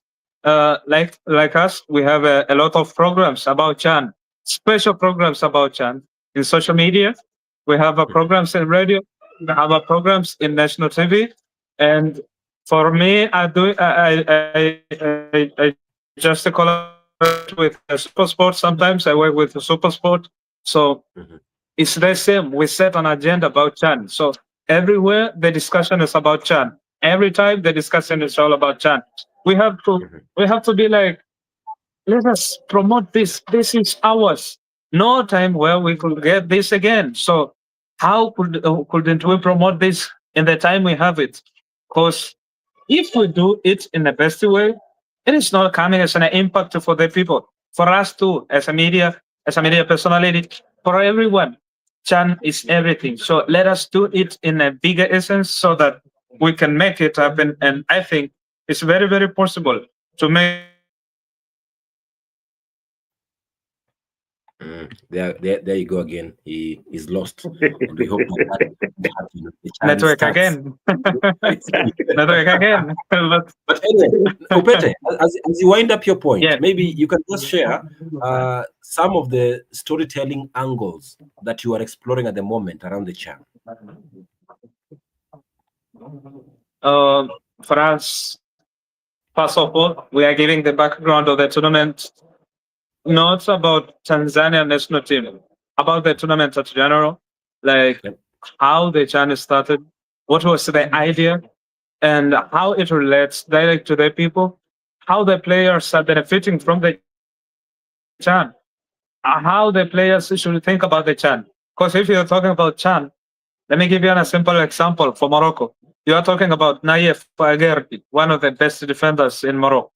like us, we have a lot of programs about Chan, special programs about Chan in social media. We have programs in radio. We have programs in national TV. And for me, I just collaborate with Super Sport. Sometimes I work with Super Sport. So it's the same. We set an agenda about Chan. So everywhere the discussion is about Chan. Every time the discussion is all about Chan. We have to be like, let us promote this. This is ours. No time where we could get this again. So how couldn't we promote this in the time we have it? Because if we do it in the best way, it is not coming as an impact for the people. For us too, as a media personality, for everyone, Chan is everything. So let us do it in a bigger essence so that we can make it happen. And I think it's very, very possible to make There you go again. He is lost, and we hope that the Chan network starts. again. Network again. But anyway, Opete, as you wind up your point, Yeah. maybe you can just share some of the storytelling angles that you are exploring at the moment around the Chan. For us, first of all, we are giving the background of the tournament, not about Tanzania national team, about the tournament in general, like how the Chan started, what was the idea, and how it relates directly to the people, how the players are benefiting from the Chan, how the players should think about the Chan. Because if you're talking about Chan, let me give you a simple example for Morocco. You are talking about Naif Aguerri, one of the best defenders in Morocco.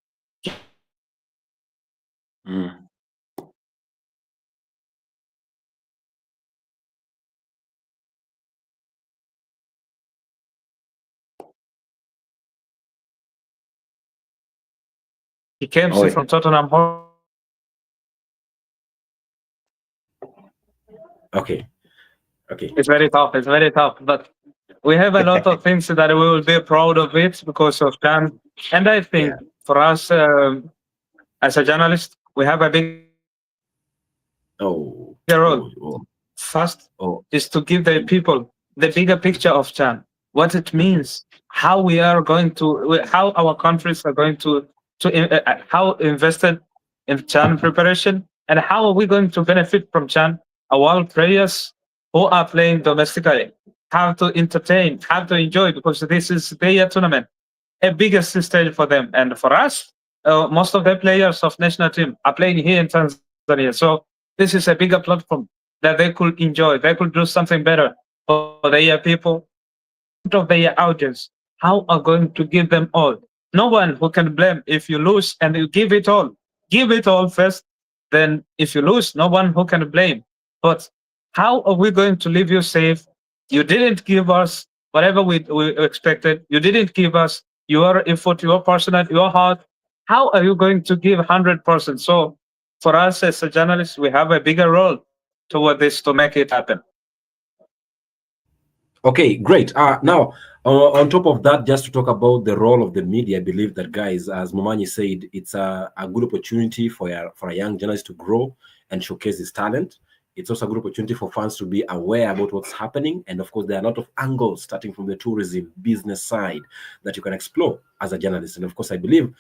He came from Tottenham. Okay. It's very tough. It's very tough. But we have a lot of things that we will be proud of it because of Chan. And I think for us as a journalist, we have a big role. First is to give the people the bigger picture of Chan, what it means, how we are going to, how our countries are going to how invested in Chan preparation, and how are we going to benefit from Chan? Our players who are playing domestically have to entertain, have to enjoy, because this is their tournament, a biggest stage for them. And for us, most of the players of national team are playing here in Tanzania. So this is a bigger platform that they could enjoy. They could do something better for their people, of their audience. How are going to give them all? No one who can blame if you lose and you give it all. Give it all first. Then if you lose, no one who can blame. But how are we going to leave you safe? You didn't give us whatever we expected. You didn't give us your effort, your personal, your heart, how are you going to give 100%? So for us as a journalist, we have a bigger role toward this to make it happen. Okay, great. Now, on top of that, just to talk about the role of the media, I believe that, guys, as Momanyi said, it's a good opportunity for a young journalist to grow and showcase his talent. It's also a good opportunity for fans to be aware about what's happening. And of course, there are a lot of angles starting from the tourism business side that you can explore as a journalist. And of course, I believe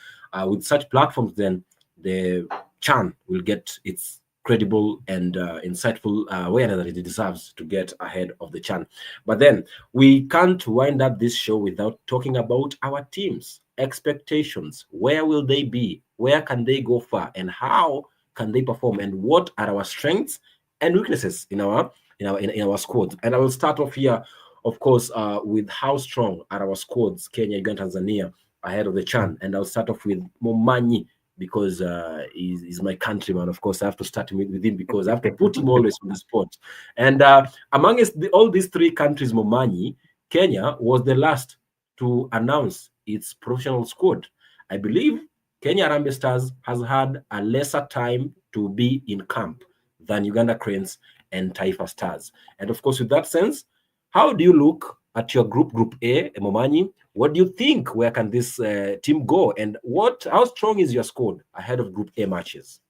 with such platforms, then the Chan will get its credible and insightful awareness that it deserves to get ahead of the Chan. But then we can't wind up this show without talking about our teams, expectations. Where will they be? Where can they go far? And how can they perform? And what are our strengths and weaknesses in our squads? And I will start off here, of course, with how strong are our squads, Kenya, Uganda, Tanzania, ahead of the Chan. And I'll start off with Momanyi, because he's my countryman. Of course, I have to start with him because I have to put him always on the spot. And amongst all these three countries, Momanyi, Kenya was the last to announce its professional squad. I believe Kenya Harambee Stars has had a lesser time to be in camp than Uganda Cranes and Taifa Stars. And of course, with that sense, how do you look at your group A, Momanyi? What do you think? Where can this team go? And how strong is your squad ahead of Group A matches?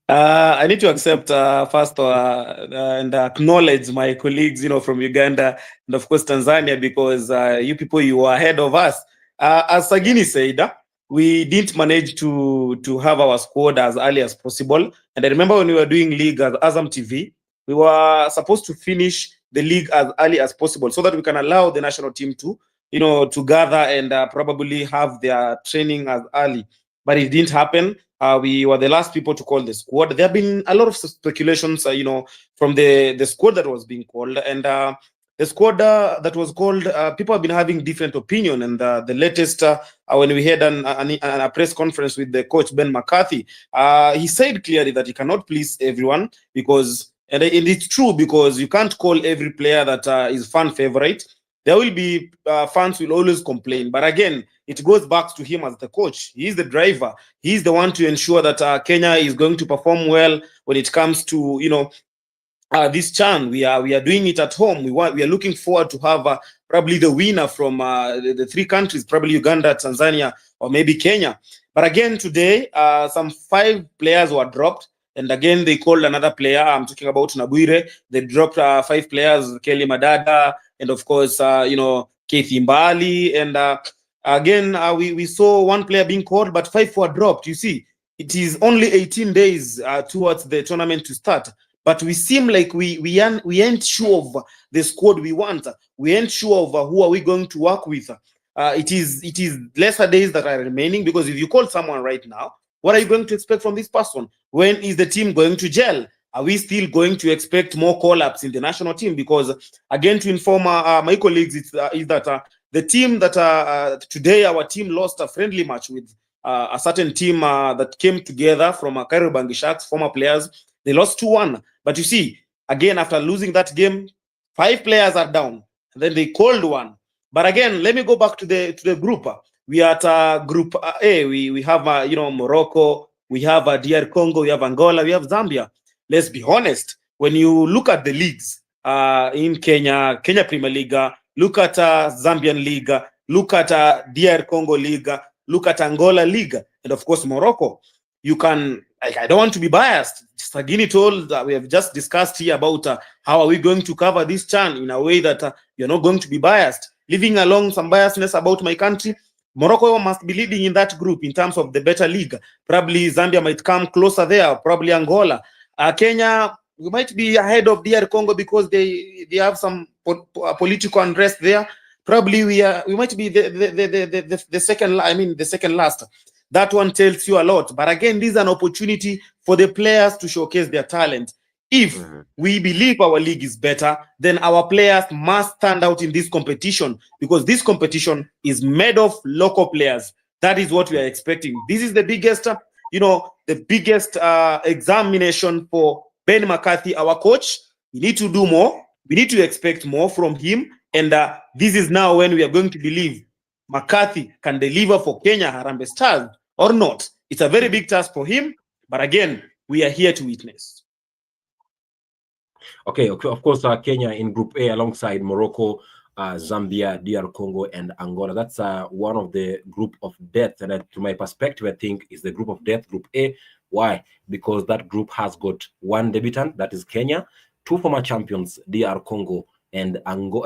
I need to accept first and acknowledge my colleagues, from Uganda and of course Tanzania, because you people, you are ahead of us. As Sagini said, we didn't manage to have our squad as early as possible. And I remember when we were doing league as Azam TV, we were supposed to finish the league as early as possible so that we can allow the national team to, to gather and probably have their training as early. But it didn't happen. We were the last people to call the squad. There have been a lot of speculations, from the squad that was being called. And the squad that was called, people have been having different opinion. And the latest, when we had a press conference with the coach, Ben McCarthy, he said clearly that he cannot please everyone because, and it's true, because you can't call every player that is fan favorite. There will be fans will always complain. But again, it goes back to him as the coach. He's the driver. He's the one to ensure that Kenya is going to perform well when it comes to, this Chan. We are doing it at home. We are looking forward to have probably the winner from the three countries, probably Uganda, Tanzania, or maybe Kenya. But again, today, some 5 players were dropped. And again, they called another player. I'm talking about Nabuire. They dropped 5 players, Kelly Madada, and of course, Keith Imbali. And again, we saw 1 player being called, but 5 were dropped. You see, it is only 18 days towards the tournament to start. But we seem like we ain't sure of the squad we want. We ain't sure of who are we going to work with. It is lesser days that are remaining, because if you call someone right now, what are you going to expect from this person? When is the team going to gel? Are we still going to expect more call-ups in the national team? Because again, to inform my colleagues, is that the team that today our team lost a friendly match with a certain team that came together from Kariobangi Sharks, former players. They lost 2-1. But you see, again, after losing that game, 5 players are down. And then they called 1. But again, let me go back to the group. We are at Group A. We have Morocco, we have DR Congo, we have Angola, we have Zambia. Let's be honest. When you look at the leagues in Kenya Premier League, look at Zambian League, look at DR Congo League, look at Angola League, and of course Morocco. You can, I don't want to be biased. Sagini told we have just discussed here about how are we going to cover this Chan in a way that you're not going to be biased. Leaving along some biasness about my country, Morocco must be leading in that group in terms of the better league. Probably Zambia might come closer there, probably Angola. Kenya, we might be ahead of DR Congo because they have some political unrest there. Probably we might be the second, the second last. That one tells you a lot. But again, this is an opportunity for the players to showcase their talent. If we believe our league is better, then our players must stand out in this competition, because this competition is made of local players. That is what we are expecting. This is the biggest, the biggest examination for Ben McCarthy, our coach. We need to do more. We need to expect more from him. And this is now when we are going to believe McCarthy can deliver for Kenya Harambee Stars or not. It's a very big task for him, but again, we are here to witness. Okay, of course, Kenya in Group A alongside Morocco, Zambia, DR Congo, and Angola. That's one of the group of death. And to my perspective, I think is the group of death, Group A. Why? Because that group has got one debutant, that is Kenya, two former champions, DR Congo and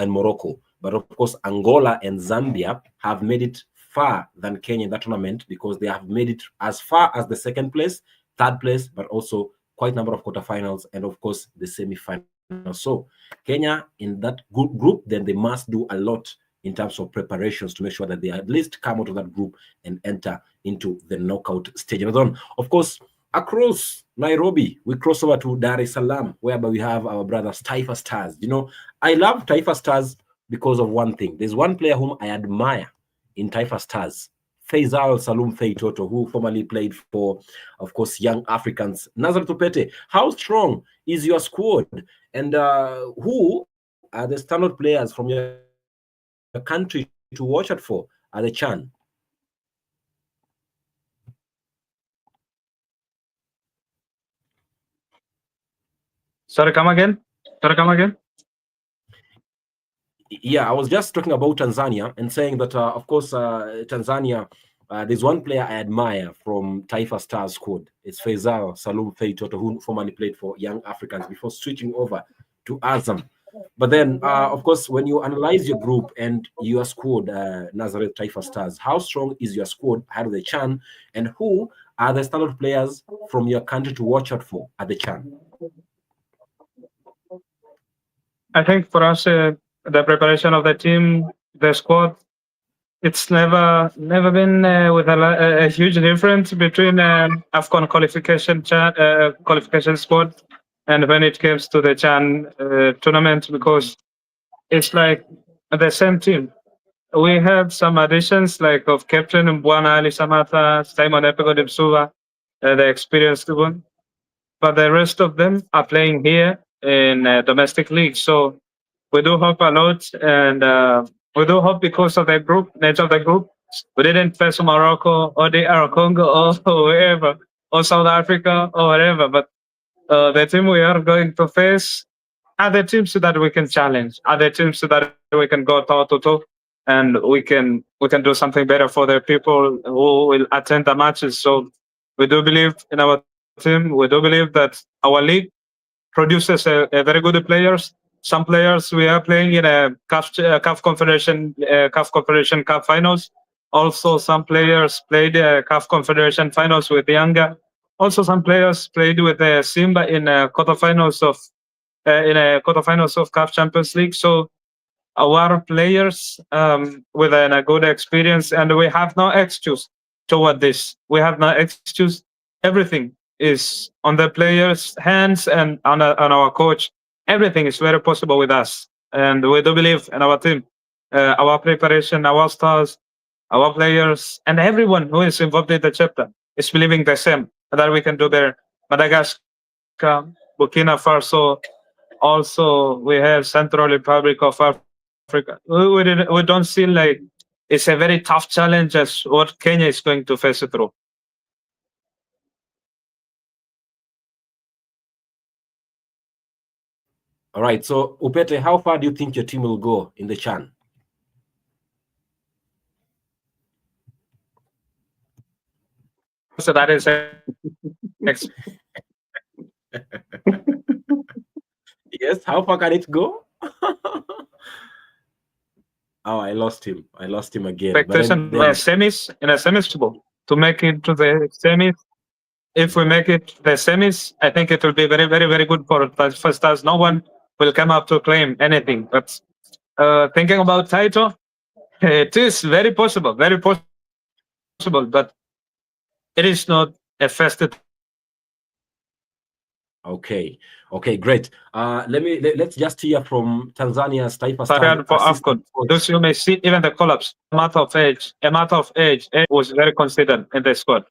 Morocco. But of course, Angola and Zambia have made it far than Kenya in that tournament because they have made it as far as the second place, third place, but also quite a number of quarterfinals and of course the semi-final. So Kenya in that group, then they must do a lot in terms of preparations to make sure that they at least come out of that group and enter into the knockout stage. And then, of course, across Nairobi, we cross over to Dar es Salaam, whereby we have our brothers Taifa Stars. You know, I love Taifa Stars because of one thing. There's one player whom I admire in Taifa Stars, Faisal Salum Feitoto, who formerly played for, of course, Young Africans. Nazar Tupete, how strong is your squad? And who are the standout players from your country to watch out for at the CHAN? Sorry, come again? Yeah, I was just talking about Tanzania and saying that, of course, Tanzania, there's one player I admire from Taifa Stars squad. It's Faisal Salum Feitoto, who formerly played for Young Africans before switching over to Azam. But then, of course, when you analyze your group and your squad, Nazareth Taifa Stars, how strong is your squad ahead of the CHAN? And who are the standard players from your country to watch out for at the CHAN? I think for us, the preparation of the team, the squad, it's never been with a huge difference between AFCON qualification squad and when it comes to the CHAN tournament, because it's like the same team. We have some additions like of Captain Mbwana Ali Samata, Simon Epego Debsuva, the experienced one, but the rest of them are playing here in domestic league. So we do hope a lot, and we do hope because of the nature of the group, we didn't face Morocco or DR Congo or wherever, or South Africa or whatever. But the team we are going to face are the teams that we can challenge, are the teams that we can go toe to toe, and we can do something better for the people who will attend the matches. So we do believe in our team. We do believe that our league produces a very good players. Some players we are playing in a CAF Confederation Cup finals. Also, some players played CAF Confederation finals with Yanga. Also, some players played with Simba in quarterfinals of CAF Champions League. So our players with a good experience, and we have no excuse toward this. We have no excuse. Everything is on the players' hands and on our coach. Everything is very possible with us, and we do believe in our team, our preparation, our stars, our players, and everyone who is involved in the chapter is believing the same, that we can do better. Madagascar, Burkina Faso, also we have Central Republic of Africa. We don't see like it's a very tough challenge as what Kenya is going to face through. All right, so Upete, how far do you think your team will go in the CHAN? So that is Yes, how far can it go? Oh, I lost him again. Expectation in a semis to make it to the semis. If we make it the semis, I think it will be very, very, very good for First Stars. No one will come up to claim anything. But thinking about title, it is very possible, but it is not a first. Okay, great. Let's just hear from Tanzania's Taifa Stars for AFCON. Those you may see even the collapse. A matter of age, was very considered in the squad.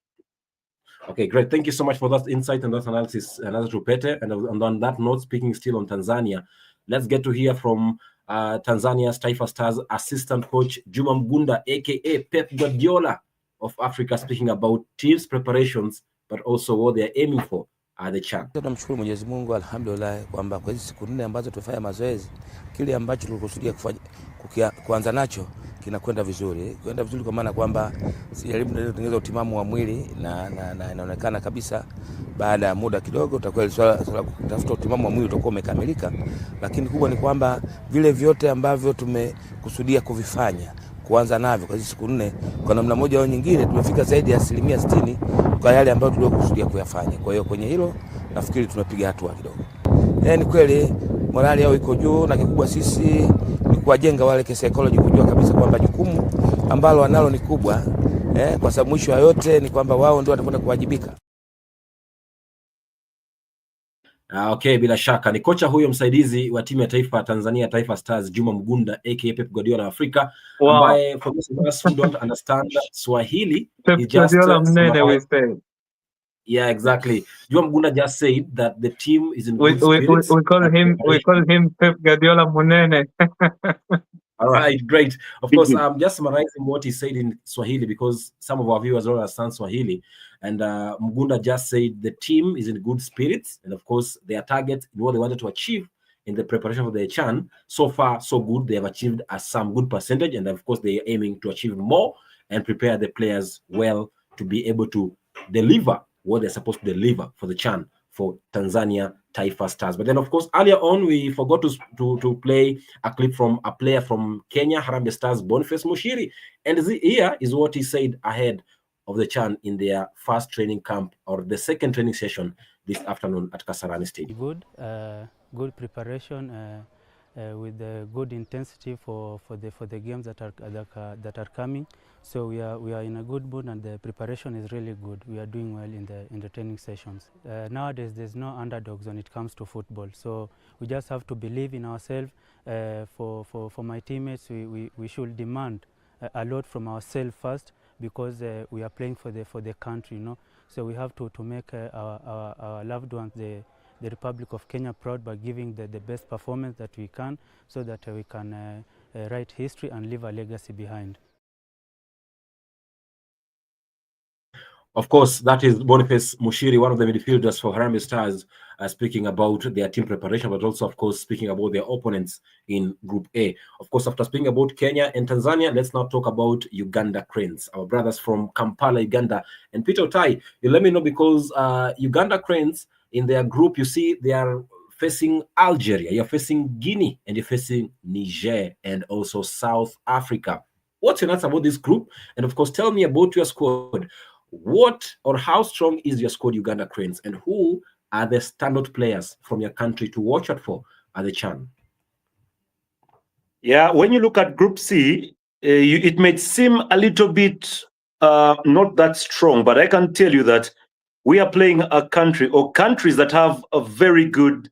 Okay, great. Thank you so much for that insight and that analysis, Another Rupete. And on that note, speaking still on Tanzania, let's get to hear from Tanzania's Taifa Stars assistant coach Juma Mgunda, aka Pep Guardiola of Africa, speaking about teams' preparations, but also what they are aiming for at the CHAN. Tunamshukuru Mwenyezi Mungu alhamdulillah kwamba kwa hizi siku 4 ambazo tumefanya mazoezi, kile ambacho tulikusudia kuanza nacho kinakwenda vizuri. Kwenda vizuri kwa maana kwamba elimu ndio kutengeneza utimamu wa mwili na inaonekana kabisa baada ya muda kidogo utakuwa swala kutafuta utimamu wa mwili utakuwa umekamilika, lakini kubwa ni kwamba vile vyote ambavyo tumekusudia kuvifanya kuanza navyo kwa hizi siku 4 kwa namna moja au nyingine tumefika zaidi ya 60% kwa yale ambayo tuliokusudia kuyafanya. Kwa hiyo kwenye hilo nafikiri tunapiga hatua kidogo. Ni kweli morali yao iko juu, na kikubwa sisi ni kuwajenga wale psychology kujua kabisa kwamba jukumu ambalo wanalo ni kubwa, kwa sababu mwisho wa yote ni kwamba wao ndio watakwenda kuwajibika. Okay, bila shaka ni kocha huyo msaidizi wa timu ya taifa ya Tanzania Taifa Stars Juma Mgunda aka Pep Guardiola Africa, ambaye for those of us who don't understand Swahili, Pep Guardiola mnene we say. Yeah, exactly. Juma Mgunda just said that the team is in good spirits. We call him Pep Guardiola Munene. All right, great. Of course, I'm just summarizing what he said in Swahili because some of our viewers don't understand Swahili. And Mgunda just said the team is in good spirits. And of course, their target, what they wanted to achieve in the preparation for the CHAN, so far, so good. They have achieved some good percentage. And of course, they are aiming to achieve more and prepare the players well to be able to deliver what they're supposed to deliver for the CHAN for Tanzania Taifa Stars. But then, of course, earlier on, we forgot to play a clip from a player from Kenya, Harambee Stars, Boniface Mushiri. And here is what he said ahead of the CHAN in their first training camp or the second training session this afternoon at Kasarani Stadium. Good preparation with good intensity for the games that are coming. So we are in a good mood and the preparation is really good. We are doing well in the training sessions. Nowadays there's no underdogs when it comes to football. So we just have to believe in ourselves. For my teammates, we should demand a lot from ourselves first, because we are playing for the country, you know. So we have to make our loved ones, the Republic of Kenya, proud by giving the best performance that we can, so that we can write history and leave a legacy behind. Of course, that is Boniface Mushiri, one of the midfielders for Harambee Stars, speaking about their team preparation, but also, of course, speaking about their opponents in Group A. Of course, after speaking about Kenya and Tanzania, let's now talk about Uganda Cranes, our brothers from Kampala, Uganda. And Peter Otai, you let me know, because Uganda Cranes, in their group, you see they are facing Algeria, you're facing Guinea, and you're facing Niger, and also South Africa. What's your thoughts about this group? And of course, tell me about your squad. What or how strong is your squad, Uganda Cranes, and who are the standout players from your country to watch out for at the CHAN? Yeah, when you look at Group C, it may seem a little bit not that strong, but I can tell you that we are playing a country or countries that have a very good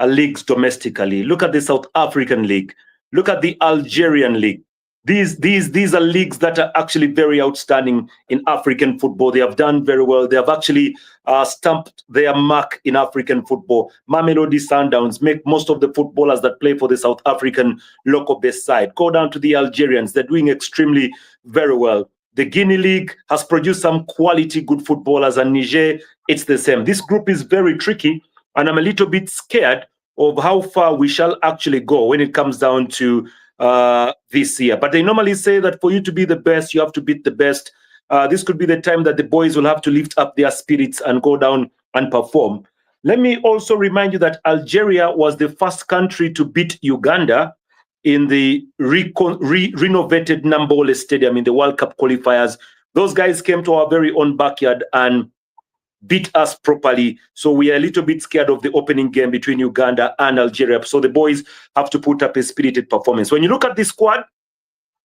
leagues domestically. Look at the South African League. Look at the Algerian League. These are leagues that are actually very outstanding in African football. They have done very well. They have actually stamped their mark in African football. Mamelodi Sundowns make most of the footballers that play for the South African local base side. Go down to the Algerians. They're doing extremely very well. The Guinea League has produced some quality good footballers, and Niger, it's the same. This group is very tricky, and I'm a little bit scared of how far we shall actually go when it comes down to this year. But they normally say that for you to be the best, you have to beat the best. This could be the time that the boys will have to lift up their spirits and go down and perform. Let me also remind you that Algeria was the first country to beat Uganda in the renovated Namboole Stadium in the World Cup qualifiers. Those guys came to our very own backyard and beat us properly. So we are a little bit scared of the opening game between Uganda and Algeria. So the boys have to put up a spirited performance. When you look at this squad,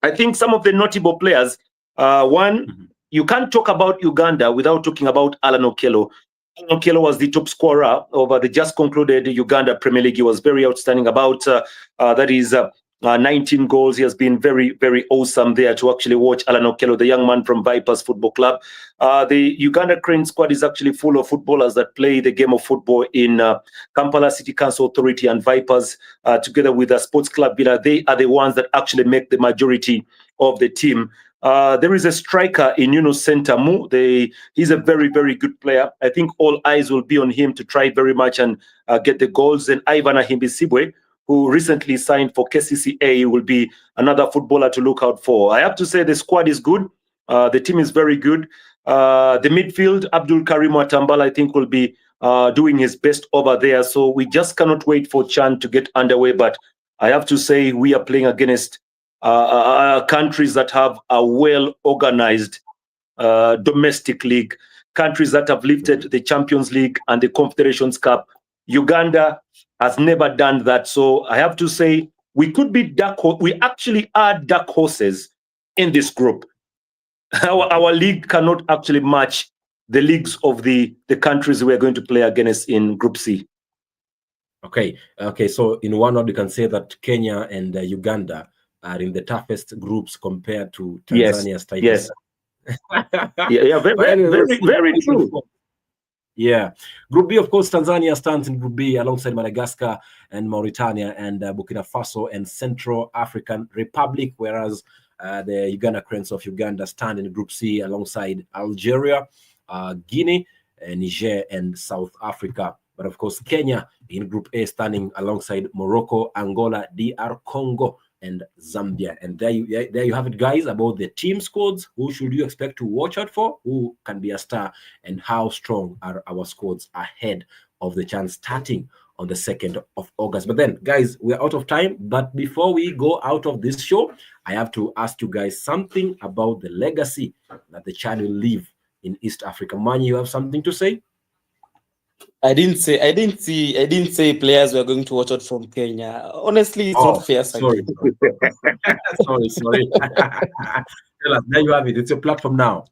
I think some of the notable players, you can't talk about Uganda without talking about Alan Okello. Alan Okello was the top scorer over the just concluded Uganda Premier League. He was very outstanding. About that is 19 goals. He has been very, very awesome there to actually watch. Alan Okello, the young man from Vipers Football Club. The Uganda Crane squad is actually full of footballers that play the game of football in Kampala City Council Authority and Vipers, together with the Sports Club Villa. They are the ones that actually make the majority of the team. There is a striker in Sentamu. He's a very, very good player. I think all eyes will be on him to try very much and get the goals. And Ivan Ahimbisibwe, who recently signed for KCCA, will be another footballer to look out for. I have to say the squad is good. The team is very good. The midfield, Abdul Karim Watambala, I think will be doing his best over there. So we just cannot wait for Chan to get underway. But I have to say we are playing against countries that have a well-organized domestic league, countries that have lifted the Champions League and the Confederations Cup. Uganda has never done that. So I have to say we could be we actually are dark horses in this group. Our league cannot actually match the leagues of the countries we're going to play against in Group C. Okay. So in one word, you can say that Kenya and Uganda are in the toughest groups compared to Tanzania's tightest. Yes. Very true. Yeah. Group B, of course, Tanzania stands in Group B alongside Madagascar and Mauritania and Burkina Faso and Central African Republic, whereas the Uganda Cranes of Uganda stand in Group C alongside Algeria, Guinea, Niger, and South Africa. But of course, Kenya in Group A standing alongside Morocco, Angola, DR Congo, and Zambia. And there you have it, guys, about the team squads. Who should you expect to watch out for? Who can be a star? And how strong are our squads ahead of the chance starting on the 2nd of August? But then, guys, we're out of time. But before we go out of this show, I have to ask you guys something about the legacy that the Chan will leave in East Africa. Mani, you have something to say? I didn't say players were going to watch out from Kenya. Honestly, it's not fair. Sorry. sorry. Tell us, there you have it. It's your platform now.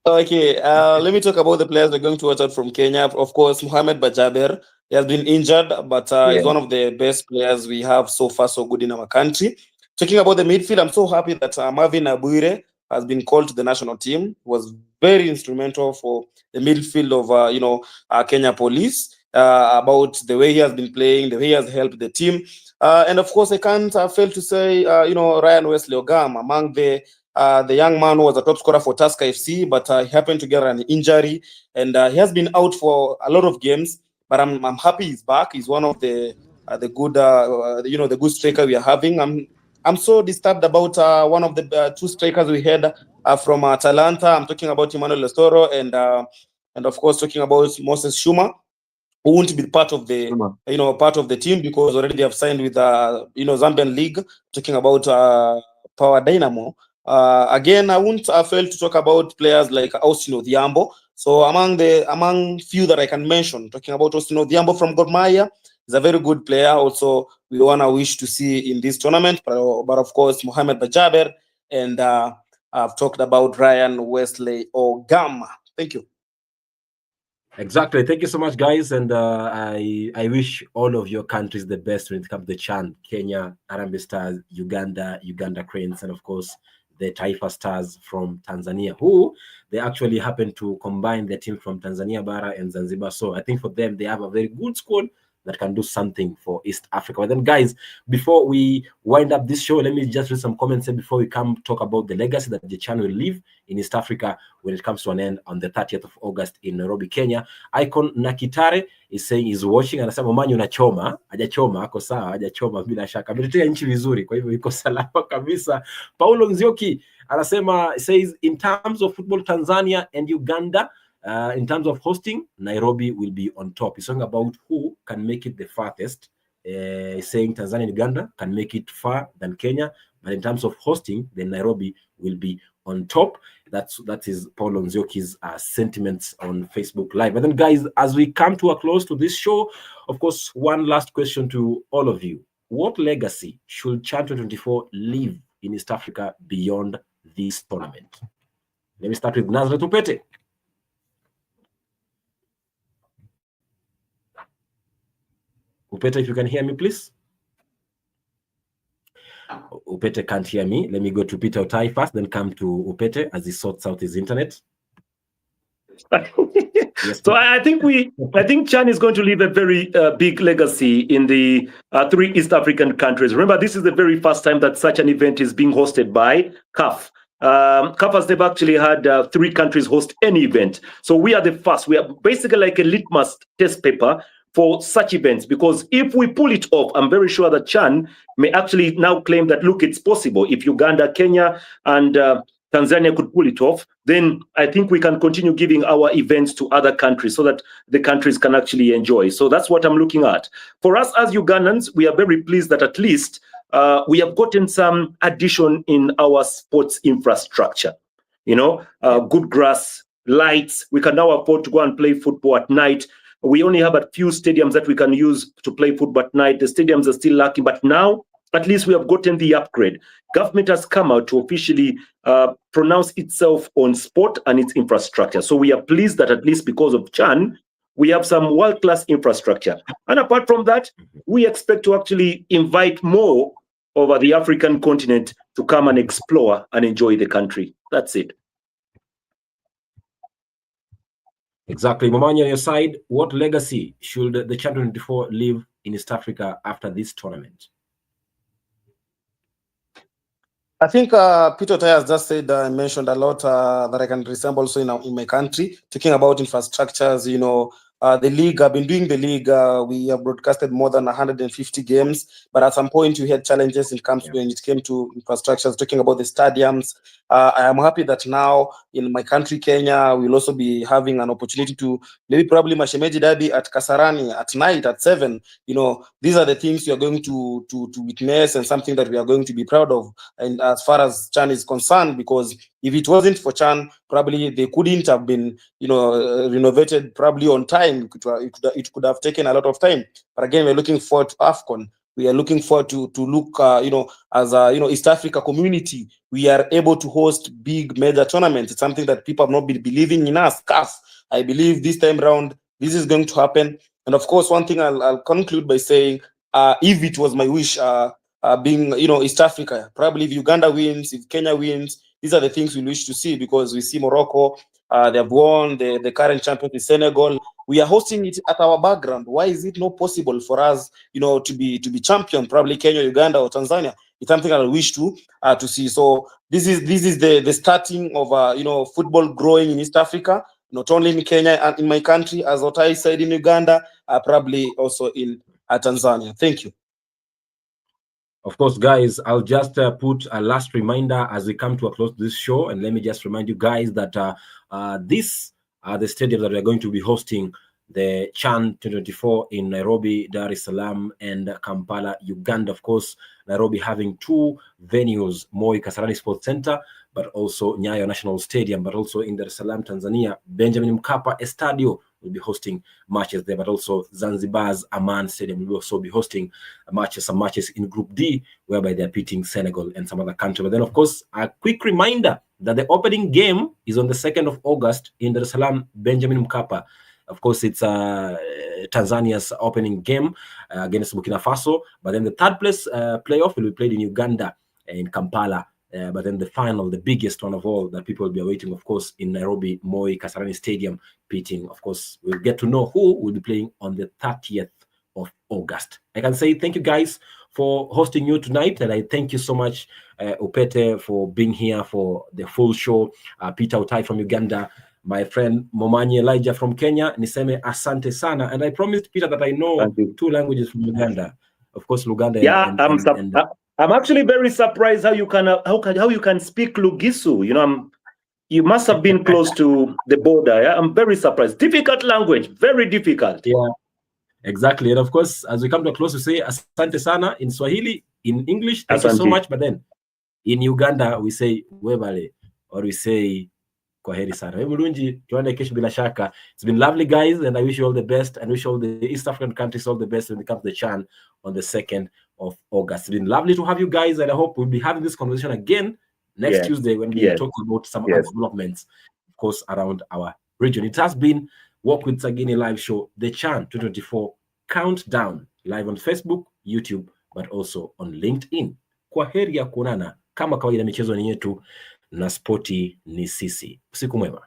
Okay, let me talk about the players we're going to watch out from Kenya. Of course, Mohamed Bajaber. He has been injured, but he's one of the best players we have so far, so good in our country. Talking about the midfield, I'm so happy that Marvin Abuire has been called to the national team. He was very instrumental for the midfield of Kenya Police, about the way he has been playing, the way he has helped the team. And of course, I can't fail to say, Ryan Wesley Ogam, among the young man who was a top scorer for Tusker FC, but he happened to get an injury, and he has been out for a lot of games. But I'm happy he's back. He's one of the good, the good striker we are having. I'm so disturbed about one of the two strikers we had from Atalanta. I'm talking about Emmanuel Lestoro and of course talking about Moses Shuma, who won't be part of the part of the team because already they have signed with Zambian League. Talking about Power Dynamo. Again, I won't fail to talk about players like Austin Odhiambo. So among few that I can mention, talking about Austin Odhiambo from Gor Mahia, is a very good player. Also, we wanna wish to see in this tournament. But of course, Mohamed Bajaber, and I've talked about Ryan Wesley Ogam. Thank you. Exactly. Thank you so much, guys. And I wish all of your countries the best when it comes to the Chan. Kenya, Harambee Stars, Uganda Cranes, and of course the Taifa Stars from Tanzania, who they actually happen to combine their team from Tanzania Bara and Zanzibar. So I think for them, they have a very good squad that can do something for East Africa. But then, guys, before we wind up this show, let me just read some comments here before we come talk about the legacy that the Chan will leave in East Africa when it comes to an end on the 30th of August in Nairobi, Kenya. Icon Nakitare is saying he's watching, anasema Manyu unachoma, hajachoma, ako sawa, hajachoma bila shaka. Ametetea nchi vizuri, kwa hivyo iko salama kabisa. Paulo Nzioki anasema, says in terms of football, Tanzania and Uganda, in terms of hosting, Nairobi will be on top. He's talking about who can make it the farthest. He's saying Tanzania and Uganda can make it far than Kenya, but in terms of hosting, then Nairobi will be on top. That is Paul Nzioki's sentiments on Facebook Live. And then, guys, as we come to a close to this show, of course, one last question to all of you. What legacy should Chan 2024 leave in East Africa beyond this tournament? Let me start with Nazareth Upete. Upete, if you can hear me, please. Upete can't hear me. Let me go to Peter Otai first, then come to Upete as he sorts out his internet. Yes, so I think Chan is going to leave a very big legacy in the 3 East African countries. Remember, this is the very first time that such an event is being hosted by CAF. CAF has never actually had 3 countries host any event. So we are the first. We are basically like a litmus test paper for such events, because if we pull it off, I'm very sure that Chan may actually now claim that, look, it's possible. If Uganda, Kenya, and Tanzania could pull it off, then I think we can continue giving our events to other countries so that the countries can actually enjoy. So that's what I'm looking at. For us as Ugandans, we are very pleased that at least we have gotten some addition in our sports infrastructure. Good grass, lights. We can now afford to go and play football at night. We only have a few stadiums that we can use to play football at night. The stadiums are still lacking, but now at least we have gotten the upgrade. Government has come out to officially pronounce itself on sport and its infrastructure. So we are pleased that at least because of Chan, we have some world-class infrastructure. And apart from that, we expect to actually invite more over the African continent to come and explore and enjoy the country. That's it. Exactly. Momani, on your side, what legacy should the Chan 24 leave in East Africa after this tournament? I think Peter Otai has just said and mentioned a lot that I can resemble also in my country, talking about infrastructures. The league, I've been doing the league. We have broadcasted more than 150 games, but at some point we had challenges when it came to infrastructures, talking about the stadiums. I am happy that now in my country, Kenya, we'll also be having an opportunity to maybe probably Mashemeji Derby at Kasarani at night at 7. These are the things we are going to witness, and something that we are going to be proud of. And as far as Chan is concerned, because if it wasn't for Chan, probably they couldn't have been, renovated probably on time. It could have taken a lot of time. But again, we're looking forward to AFCON. We are looking forward to look, as a, East Africa community, we are able to host big major tournaments. It's something that people have not been believing in us. I believe this time around, this is going to happen. And of course, one thing I'll conclude by saying, if it was my wish, being, East Africa, probably if Uganda wins, if Kenya wins, these are the things we wish to see, because we see Morocco, they have won, the current champion is Senegal. We are hosting it at our background. Why is it not possible for us, to be champion? Probably Kenya, Uganda, or Tanzania. It's something I wish to see. So this is the starting of football growing in East Africa, not only in Kenya and in my country, as Otai said, in Uganda, probably also in Tanzania. Thank you. Of course, guys, I'll just put a last reminder as we come to a close to this show. And let me just remind you guys that these are the stadiums that we are going to be hosting the Chan 2024 in Nairobi, Dar es Salaam, and Kampala, Uganda. Of course, Nairobi having 2 venues, Moi Kasarani Sports Center, but also Nyayo National Stadium, but also in Dar es Salaam, Tanzania, Benjamin Mkapa Estadio will be hosting matches there, but also Zanzibar's Aman Stadium will also be hosting some matches in Group D, whereby they're pitting Senegal and some other country. But then, of course, a quick reminder that the opening game is on the 2nd of August in Dar es Salaam, Benjamin Mkapa. Of course, it's Tanzania's opening game against Burkina Faso. But then the third place playoff will be played in Uganda, in Kampala. But then the final, the biggest one of all that people will be awaiting, of course, in Nairobi, Moi Kasarani Stadium, pitting. Of course, we'll get to know who will be playing on the 30th of August. I can say thank you guys for hosting you tonight, and I thank you so much, Upete, for being here for the full show. Peter Otai from Uganda, my friend Momanyi Elijah from Kenya, niseme asante sana. And I promised Peter that I know 2 languages from Uganda. Of course, Luganda. Yeah, I'm actually very surprised how you can speak Lugisu. You must have been close to the border. Yeah? I'm very surprised. Difficult language, very difficult. Yeah, exactly. And of course, as we come to a close, we say asante sana in Swahili, in English, thank you so much. But then in Uganda, we say webale, or we say kwaheri sana. Bila shaka. It's been lovely, guys, and I wish you all the best, and wish all the East African countries all the best when it comes to the Chan on the 2nd of August. It's been lovely to have you guys, and I hope we'll be having this conversation again next Tuesday when we talk about some other developments, of course, around our region. It has been Walk with Sagini live show, the Chan 2024 Countdown, live on Facebook, YouTube, but also on LinkedIn. kwa heri ya kuonana. Kama kawaida, michezo ni yetu na spoti ni sisi. Usiku mwema.